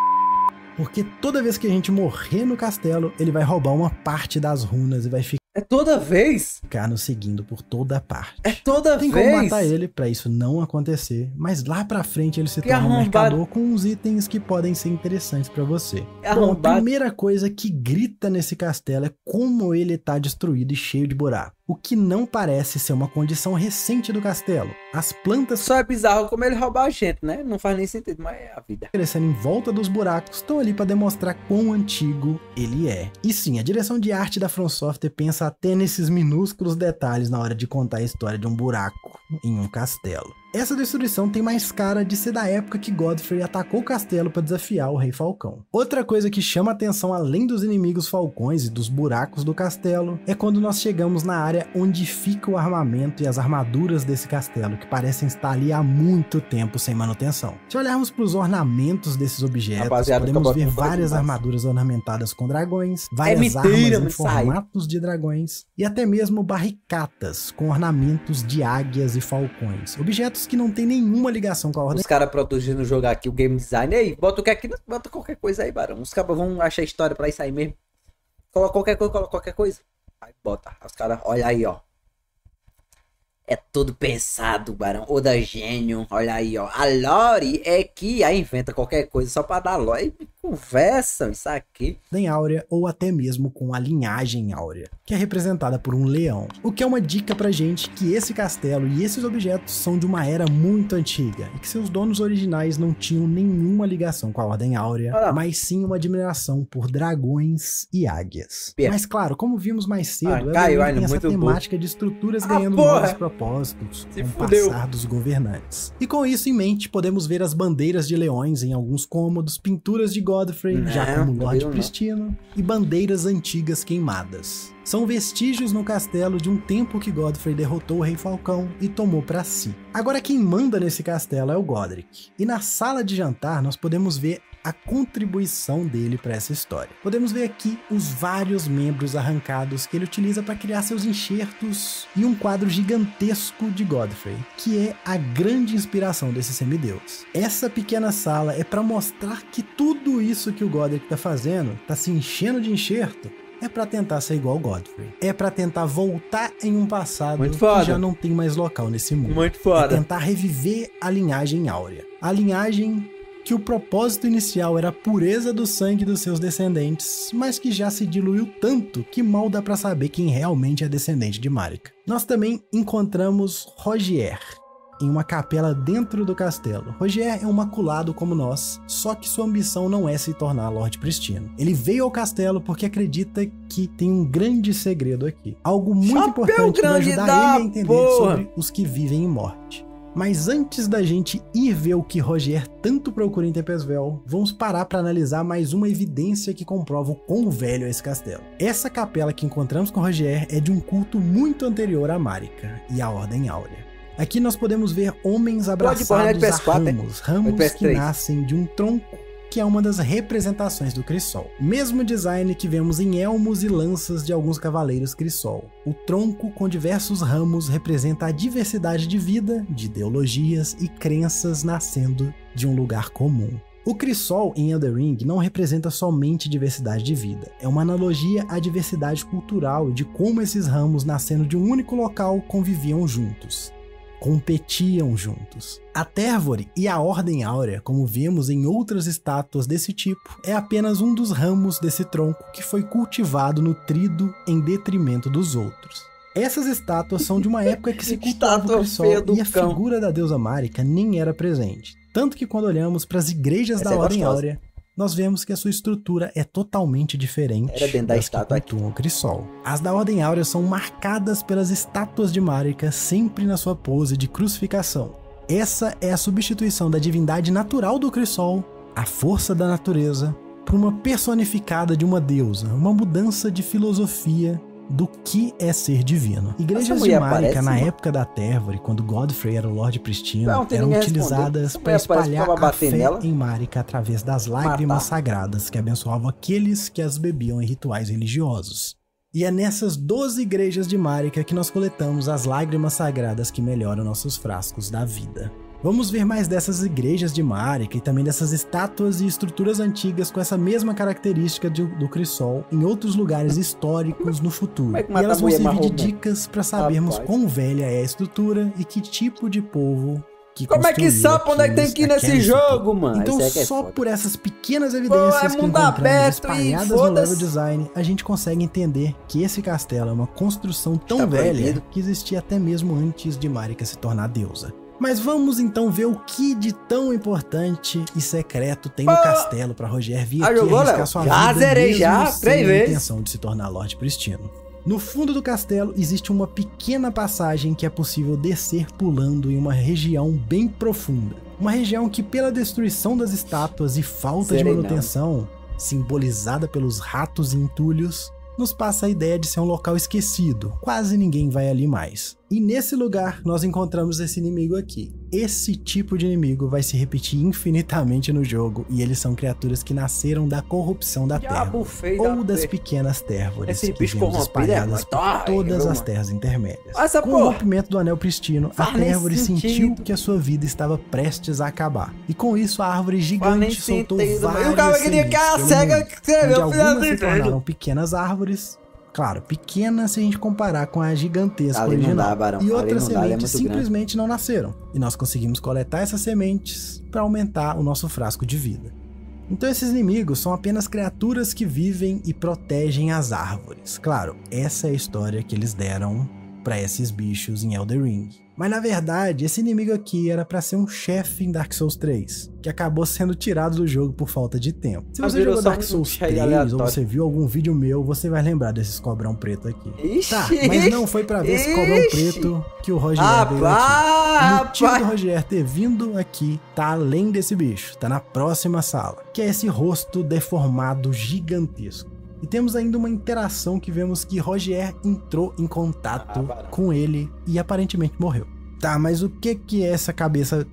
porque toda vez que a gente morrer no castelo, ele vai roubar uma parte das runas e vai ficar... É toda vez? Ficar nos seguindo por toda parte. É toda vez? Tem como matar ele pra isso não acontecer, mas lá pra frente ele se torna um mercador com uns itens que podem ser interessantes pra você. Bom, a primeira coisa que grita nesse castelo é como ele tá destruído e cheio de buraco. O que não parece ser uma condição recente do castelo. As plantas... Só é bizarro como ele rouba a gente, né? Não faz nem sentido, mas é a vida. Crescendo em volta dos buracos estão ali para demonstrar quão antigo ele é. E sim, a direção de arte da From Software pensa até nesses minúsculos detalhes na hora de contar a história de um buraco em um castelo. Essa destruição tem mais cara de ser da época que Godfrey atacou o castelo para desafiar o Rei Falcão. Outra coisa que chama atenção além dos inimigos falcões e dos buracos do castelo é quando nós chegamos na área onde fica o armamento e as armaduras desse castelo, que parecem estar ali há muito tempo sem manutenção. Se olharmos para os ornamentos desses objetos, podemos ver várias armaduras ornamentadas com dragões, várias armas em formatos de dragões e até mesmo barricatas com ornamentos de águias e falcões. Objetos que não tem nenhuma ligação com a ordem. Os caras produzindo o jogo aqui, o game design. Ei, bota o que aqui, bota qualquer coisa aí, barão. Os caras vão achar história pra isso aí mesmo. Coloca qualquer coisa. Aí bota. Os caras, olha aí, ó. É tudo pensado, barão. Oda gênio, olha aí, ó. A lore é que aí inventa qualquer coisa só pra dar lore. Conversam isso aqui. Em áurea ou até mesmo com a linhagem áurea, que é representada por um leão. O que é uma dica pra gente que esse castelo e esses objetos são de uma era muito antiga e que seus donos originais não tinham nenhuma ligação com a Ordem Áurea, mas sim uma admiração por dragões e águias. Mas claro, como vimos mais cedo, ela tem essa temática de estruturas ganhando novos propósitos com o passar dos governantes. E com isso em mente, podemos ver as bandeiras de leões em alguns cômodos, pinturas de Godfrey, já como Lorde Pristino, e bandeiras antigas queimadas. São vestígios no castelo de um tempo que Godfrey derrotou o Rei Falcão e tomou para si. Agora quem manda nesse castelo é o Godric. E na sala de jantar nós podemos ver a contribuição dele para essa história. Podemos ver aqui os vários membros arrancados que ele utiliza para criar seus enxertos e um quadro gigantesco de Godfrey, que é a grande inspiração desse semideus. Essa pequena sala é para mostrar que tudo isso que o Godric tá fazendo, tá se enchendo de enxerto, é pra tentar ser igual ao Godfrey. É pra tentar voltar em um passado que já não tem mais local nesse mundo. Muito foda. É tentar reviver a linhagem áurea. A linhagem que o propósito inicial era a pureza do sangue dos seus descendentes, mas que já se diluiu tanto que mal dá pra saber quem realmente é descendente de Marika. Nós também encontramos Rogier em uma capela dentro do castelo. Rogier é um maculado como nós, só que sua ambição não é se tornar Lorde Pristino. Ele veio ao castelo porque acredita que tem um grande segredo aqui. Algo muito importante para ajudar ele a entender sobre os que vivem em morte. Mas antes da gente ir ver o que Rogier tanto procura em Tempestvel, vamos parar para analisar mais uma evidência que comprova o quão velho é esse castelo. Essa capela que encontramos com Rogier é de um culto muito anterior a Marika e à Ordem Áurea. Aqui nós podemos ver homens abraçados a ramos que nascem de um tronco, que é uma das representações do Crisol. Mesmo design que vemos em elmos e lanças de alguns cavaleiros Crisol. O tronco com diversos ramos representa a diversidade de vida, de ideologias e crenças nascendo de um lugar comum. O Crisol em Elden Ring não representa somente diversidade de vida, é uma analogia à diversidade cultural e de como esses ramos nascendo de um único local conviviam juntos. Competiam juntos. A Térvore e a Ordem Áurea, como vemos em outras estátuas desse tipo, é apenas um dos ramos desse tronco que foi cultivado nutrido em detrimento dos outros. Essas estátuas são de uma época que se cultuava o Crisol e a figura da deusa Marika nem era presente. Tanto que quando olhamos para as igrejas da Ordem Áurea, nós vemos que a sua estrutura é totalmente diferente das que cultuam o Crisol. As da Ordem Áurea são marcadas pelas estátuas de Marika, sempre na sua pose de crucificação. Essa é a substituição da divindade natural do Crisol, a força da natureza, por uma personificada de uma deusa, uma mudança de filosofia do que é ser divino. Igrejas de Marika na época da Térvore, quando Godfrey era o Lorde Pristino, eram utilizadas para espalhar a fé em Marika através das lágrimas sagradas que abençoavam aqueles que as bebiam em rituais religiosos. E é nessas 12 igrejas de Marika que nós coletamos as lágrimas sagradas que melhoram nossos frascos da vida. Vamos ver mais dessas igrejas de Marika e também dessas estátuas e estruturas antigas com essa mesma característica do Crisol em outros lugares históricos no futuro. E elas vão servir de dicas para sabermos quão velha é a estrutura e que tipo de povo que como é que sabe onde é que tem que ir nesse jogo, mano? Então só por essas pequenas evidências que encontramos espalhadas no level design, a gente consegue entender que esse castelo é uma construção tão velha que existia até mesmo antes de Marika se tornar deusa. Mas vamos então ver o que de tão importante e secreto tem no castelo para Roger vir aqui arriscar sua vida mesmo sem a intenção de se tornar Lorde Pristino. No fundo do castelo existe uma pequena passagem que é possível descer pulando em uma região bem profunda. Uma região que, pela destruição das estátuas e falta de manutenção, simbolizada pelos ratos e entulhos, nos passa a ideia de ser um local esquecido. Quase ninguém vai ali mais. E nesse lugar nós encontramos esse inimigo aqui. Esse tipo de inimigo vai se repetir infinitamente no jogo, e eles são criaturas que nasceram da corrupção da terra, ou das pequenas térvores que vemos espalhadas por todas as terras intermédias. Com o rompimento do Anel Pristino, a térvore sentiu que a sua vida estava prestes a acabar. E com isso a árvore gigante soltou várias sementes, onde algumas se tornaram pequenas árvores. Claro, pequena se a gente comparar com a gigantesca original. E outras sementes simplesmente não nasceram. E nós conseguimos coletar essas sementes para aumentar o nosso frasco de vida. Então esses inimigos são apenas criaturas que vivem e protegem as árvores. Claro, essa é a história que eles deram para esses bichos em Elden Ring. Mas na verdade, esse inimigo aqui era para ser um chefe em Dark Souls 3, que acabou sendo tirado do jogo por falta de tempo. Se você jogou Dark Souls 3 ou você viu algum vídeo meu, você vai lembrar desses cobrão preto aqui. Tá, mas não foi para ver esse cobrão preto que o Roger veio aqui. O motivo do Roger ter vindo aqui tá além desse bicho, tá na próxima sala, que é esse rosto deformado gigantesco. E temos ainda uma interação que vemos que Roger entrou em contato com ele e aparentemente morreu. Tá, mas o que é essa cabeça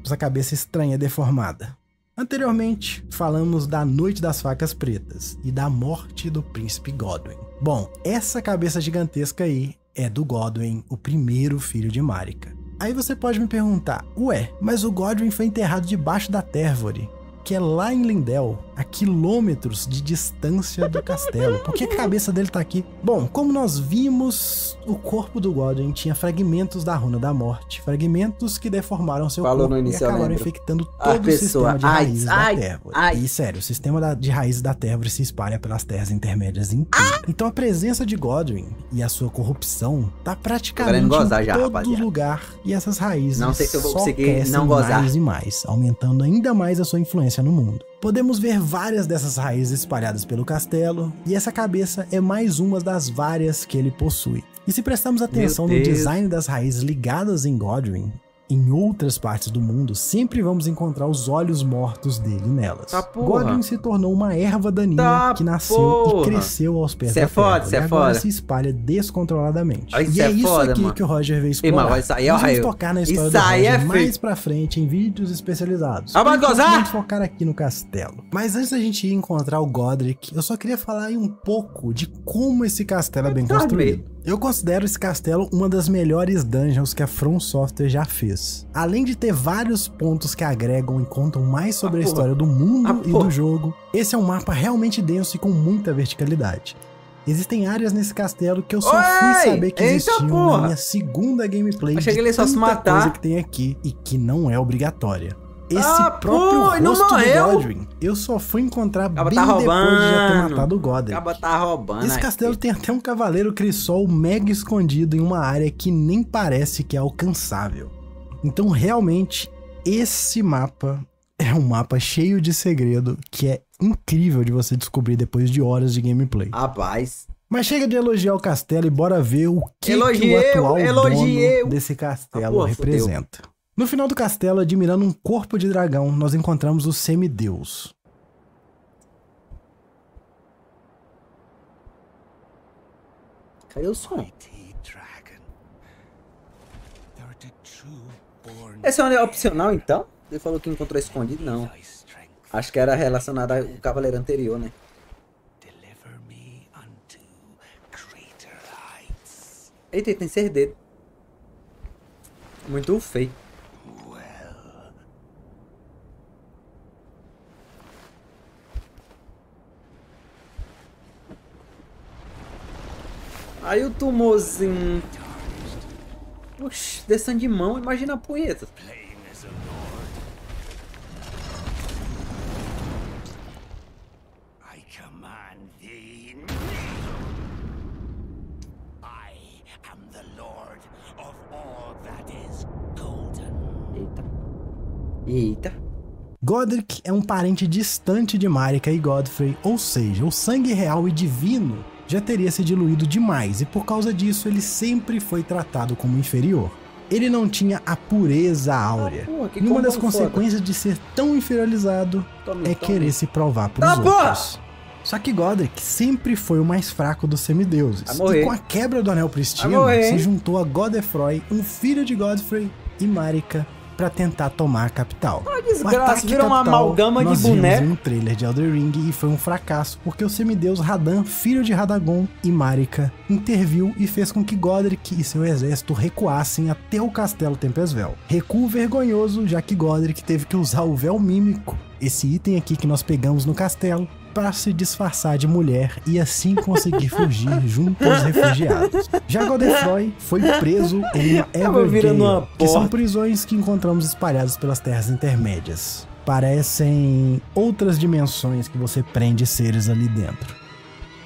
estranha deformada? Anteriormente, falamos da Noite das Facas Pretas e da morte do Príncipe Godwyn. Bom, essa cabeça gigantesca aí é do Godwyn, o primeiro filho de Marika. Aí você pode me perguntar, ué, mas o Godwyn foi enterrado debaixo da Térvore, que é lá em Lindell, a quilômetros de distância do castelo. Por que a cabeça dele tá aqui? Bom, como nós vimos, o corpo do Godwyn tinha fragmentos da Runa da Morte, fragmentos que deformaram seu corpo e acabaram infectando todo o sistema de raízes da Térvore. E sério, o sistema de raízes da Térvore se espalha pelas terras intermédias inteiras. Então a presença de Godwyn e a sua corrupção tá praticamente em todo lugar, e essas raízes só crescem mais e mais, aumentando ainda mais a sua influência no mundo. Podemos ver várias dessas raízes espalhadas pelo castelo, e essa cabeça é mais uma das várias que ele possui. E se prestarmos atenção no design das raízes ligadas em Godwyn, em outras partes do mundo, sempre vamos encontrar os olhos mortos dele nelas. Godwyn se tornou uma erva daninha que nasceu e cresceu aos pés da terra, e agora se espalha descontroladamente. E é isso aqui que o Roger veio explorar. Nós vamos tocar na história do Roger mais pra frente em vídeos especializados. Vamos focar aqui no castelo. Mas antes da gente ir encontrar o Godric, eu só queria falar aí um pouco de como esse castelo é bem construído. Eu considero esse castelo uma das melhores dungeons que a From Software já fez. Além de ter vários pontos que agregam e contam mais sobre a história do mundo e do jogo, esse é um mapa realmente denso e com muita verticalidade. Existem áreas nesse castelo que eu só fui saber que existiam na minha segunda gameplay de tanta coisa que tem aqui e que não é obrigatória. Esse próprio rosto do Godwyn, eu só fui encontrar bem depois de já ter matado o Godric. Esse castelo tem até um cavaleiro Crisol mega escondido em uma área que nem parece que é alcançável. Então realmente, esse mapa é um mapa cheio de segredo que é incrível de você descobrir depois de horas de gameplay. Mas chega de elogiar o castelo e bora ver o que o atual dono desse castelo representa. No final do castelo, admirando um corpo de dragão, nós encontramos o semideus. Cadê o som? Esse é um opcional, então? Ele falou que encontrou escondido? Não. Acho que era relacionado ao cavaleiro anterior, né? Eita, tem 6 dedos. Muito feio. Aí o tumorzinho... Oxi, descendo de mão, imagina a punheta. Eita. Eita. Godric é um parente distante de Marika e Godfrey, ou seja, o sangue real e divino já teria se diluído demais e por causa disso ele sempre foi tratado como inferior. Ele não tinha a pureza áurea. E uma das consequências de ser tão inferiorizado é querer se provar pros outros. Só que Godric sempre foi o mais fraco dos semideuses. E com a quebra do Anel Pristino, se juntou a Godefroy, um filho de Godfrey e Marika, pra tentar tomar a capital. Desgraça, virou uma amalgama de boneco. Nós vimos um trailer de Elden Ring e foi um fracasso, porque o semideus Radan, filho de Radagon e Marika, interviu e fez com que Godric e seu exército recuassem até o castelo Tempestvel. Recuo vergonhoso, já que Godric teve que usar o véu mímico, esse item aqui que nós pegamos no castelo, para se disfarçar de mulher e assim conseguir fugir junto aos refugiados. Já Godefroy foi preso em Evergale, que são prisões que encontramos espalhadas pelas terras intermédias. Parecem outras dimensões que você prende seres ali dentro.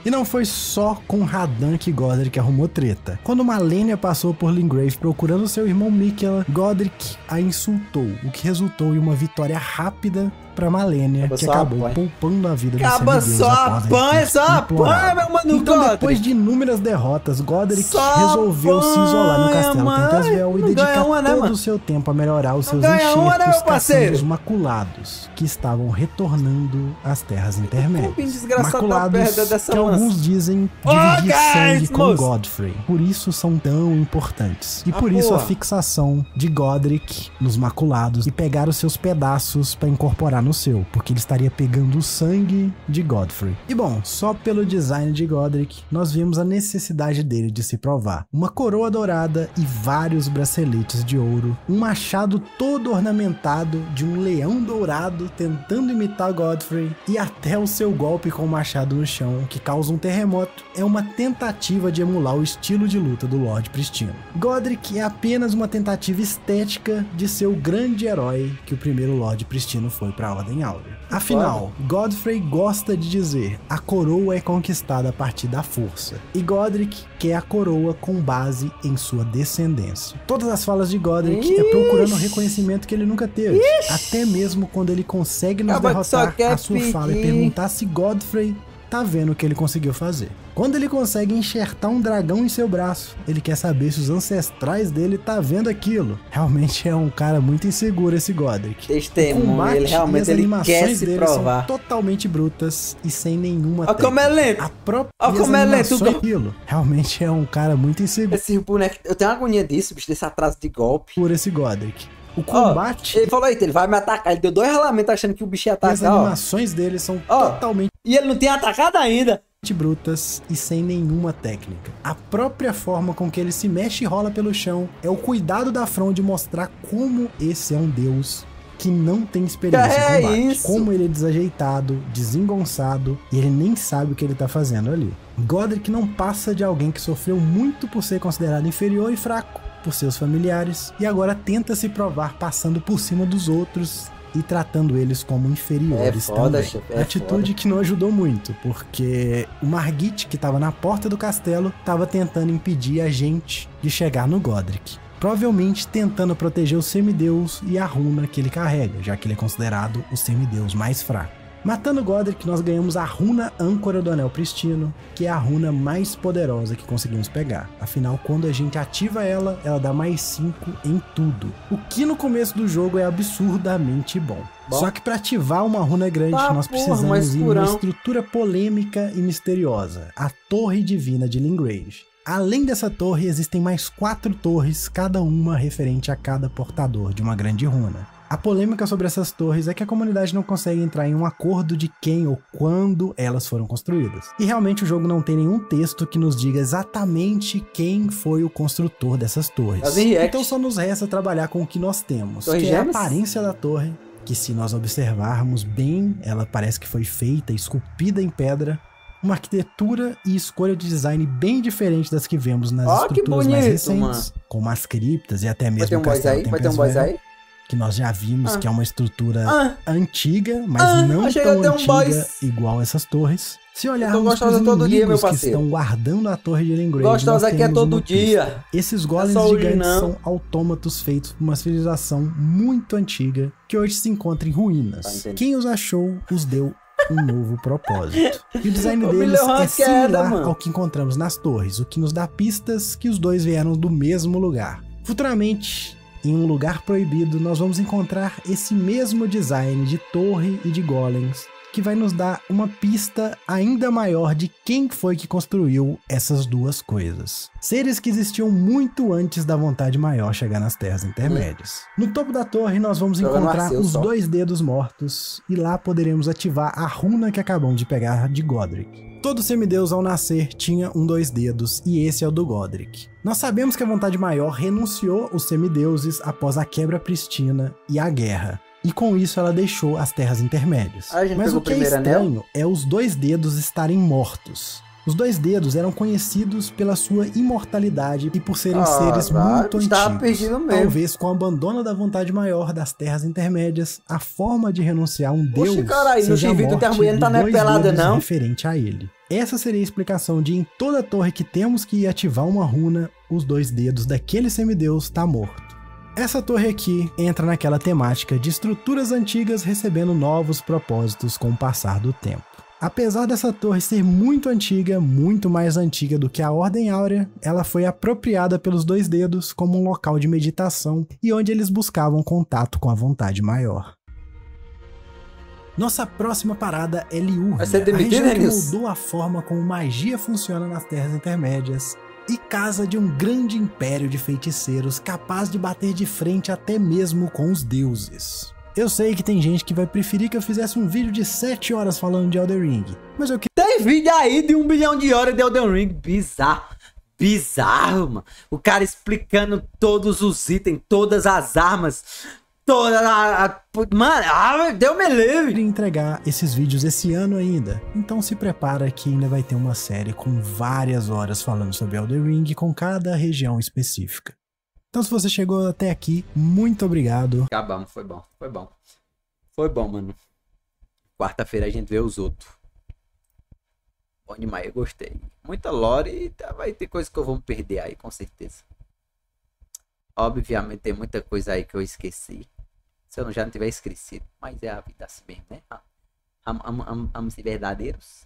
E não foi só com Radan que Godric arrumou treta. Quando Malenia passou por Lingrave procurando seu irmão Miquella, Godric a insultou, o que resultou em uma vitória rápida pra Malenia, que acabou poupando a vida dos semideus após meu mano. Então, depois de inúmeras derrotas, Godric resolveu se isolar no castelo Tempestvel e dedicar todo o seu tempo a melhorar os seus enxertos caçando os maculados, que estavam retornando às terras intermédias. Maculados que alguns dizem dividir sangue com Godfrey, por isso são tão importantes. E por isso a fixação de Godric nos maculados e pegar os seus pedaços para incorporar no seu, porque ele estaria pegando o sangue de Godfrey. E bom, só pelo design de Godric, nós vimos a necessidade dele de se provar. Uma coroa dourada e vários braceletes de ouro, um machado todo ornamentado de um leão dourado tentando imitar Godfrey, e até o seu golpe com o machado no chão, que causa um terremoto, é uma tentativa de emular o estilo de luta do Lorde Pristino. Godric é apenas uma tentativa estética de ser o grande herói que o primeiro Lorde Pristino foi para Ordem Áurea. Afinal, Godfrey gosta de dizer: a coroa é conquistada a partir da força, e Godric quer a coroa com base em sua descendência. Todas as falas de Godric é procurando o reconhecimento que ele nunca teve. Até mesmo quando ele consegue nos derrotar, a sua fala é perguntar se Godfrey tá vendo o que ele conseguiu fazer. Quando ele consegue enxertar um dragão em seu braço, ele quer saber se os ancestrais dele tá vendo aquilo. Realmente é um cara muito inseguro esse Godric. Testemunho, ele realmente ele quer se provar. São totalmente brutas e sem nenhuma técnica. Como é lento. A própria animação é aquilo. Realmente é um cara muito inseguro. Esse boneco, eu tenho uma agonia disso, bicho, desse atraso de golpe. Por esse Godric. O combate... ele falou, ele vai me atacar. Ele deu 2 rolamentos achando que o bicho ia atacar. As animações dele são totalmente... E ele não tinha atacado ainda. Brutas e sem nenhuma técnica. A própria forma com que ele se mexe e rola pelo chão é o cuidado da From de mostrar como esse é um deus que não tem experiência em combate. Como ele é desajeitado, desengonçado e ele nem sabe o que ele tá fazendo ali. Godric não passa de alguém que sofreu muito por ser considerado inferior e fraco por seus familiares e agora tenta se provar passando por cima dos outros e tratando eles como inferiores também. Atitude que não ajudou muito, porque o Margit, que estava na porta do castelo, estava tentando impedir a gente de chegar no Godric. Provavelmente tentando proteger o semideus e a runa que ele carrega, já que ele é considerado o semideus mais fraco. Matando Godric, nós ganhamos a runa âncora do Anel Pristino, que é a runa mais poderosa que conseguimos pegar. Afinal, quando a gente ativa ela, ela dá mais 5 em tudo. O que no começo do jogo é absurdamente bom. Só que para ativar uma runa grande, nós precisamos ir numa estrutura polêmica e misteriosa, a Torre Divina de Lingrave. Além dessa torre, existem mais 4 torres, cada uma referente a cada portador de uma grande runa. A polêmica sobre essas torres é que a comunidade não consegue entrar em um acordo de quem ou quando elas foram construídas. E realmente o jogo não tem nenhum texto que nos diga exatamente quem foi o construtor dessas torres. Então só nos resta trabalhar com o que nós temos, que é a aparência da torre, que se nós observarmos bem, ela parece que foi feita, esculpida em pedra, Uma arquitetura e escolha de design bem diferente das que vemos nas estruturas bonito, mais recentes, mano. Como as criptas e até mesmo o Castelo Tempestvel, que nós já vimos que é uma estrutura antiga, mas não tão antiga igual essas torres. Se olharmos para os inimigos que estão guardando a torre de Elengrave, gostosa aqui é todo dia. Esses golems gigantes são autômatos feitos por uma civilização muito antiga que hoje se encontra em ruínas. Quem os achou os deu um novo propósito. E o design deles é similar ao que encontramos nas torres, o que nos dá pistas que os dois vieram do mesmo lugar. Futuramente, em um lugar proibido, nós vamos encontrar esse mesmo design de torre e de golems, que vai nos dar uma pista ainda maior de quem foi que construiu essas duas coisas. Seres que existiam muito antes da vontade maior chegar nas terras intermédias. No topo da torre nós vamos encontrar os dois dedos mortos, e lá poderemos ativar a runa que acabamos de pegar de Godric. Todo semideus ao nascer tinha dois dedos, e esse é o do Godric. Nós sabemos que a vontade maior renunciou os semideuses após a quebra prístina e a guerra. E com isso ela deixou as terras intermédias. Mas o que é estranho é os dois dedos estarem mortos. Os dois dedos eram conhecidos pela sua imortalidade e por serem seres muito antigos. Talvez com o abandono da vontade maior das terras intermédias, a forma de renunciar deus seja a morte de dois dedos referente a ele. Essa seria a explicação de em toda torre que temos que ativar uma runa, os dois dedos daquele semideus está morto. Essa torre aqui entra naquela temática de estruturas antigas recebendo novos propósitos com o passar do tempo. Apesar dessa torre ser muito antiga, muito mais antiga do que a Ordem Áurea, ela foi apropriada pelos dois dedos como um local de meditação e onde eles buscavam contato com a vontade maior. Nossa próxima parada é Liurnia, a região que mudou a forma como magia funciona nas Terras Intermédias e casa de um grande império de feiticeiros capaz de bater de frente até mesmo com os deuses. Eu sei que tem gente que vai preferir que eu fizesse um vídeo de 7 horas falando de Elden Ring, mas eu tem vídeo aí de 1 bilhão de horas de Elden Ring, bizarro, mano. O cara explicando todos os itens, todas as armas, mano, deu me livre. Queria entregar esses vídeos esse ano ainda, então se prepara que ainda vai ter uma série com várias horas falando sobre Elden Ring com cada região específica. Então se você chegou até aqui, muito obrigado. Acabamos, foi bom, mano. Quarta-feira a gente vê os outros. Bom demais, eu gostei. Muita lore e vai ter coisa que eu vou me perder aí, com certeza. Obviamente tem muita coisa aí que eu esqueci. Se eu já não tiver esquecido. Mas é a vida assim mesmo, né? Vamos ser verdadeiros.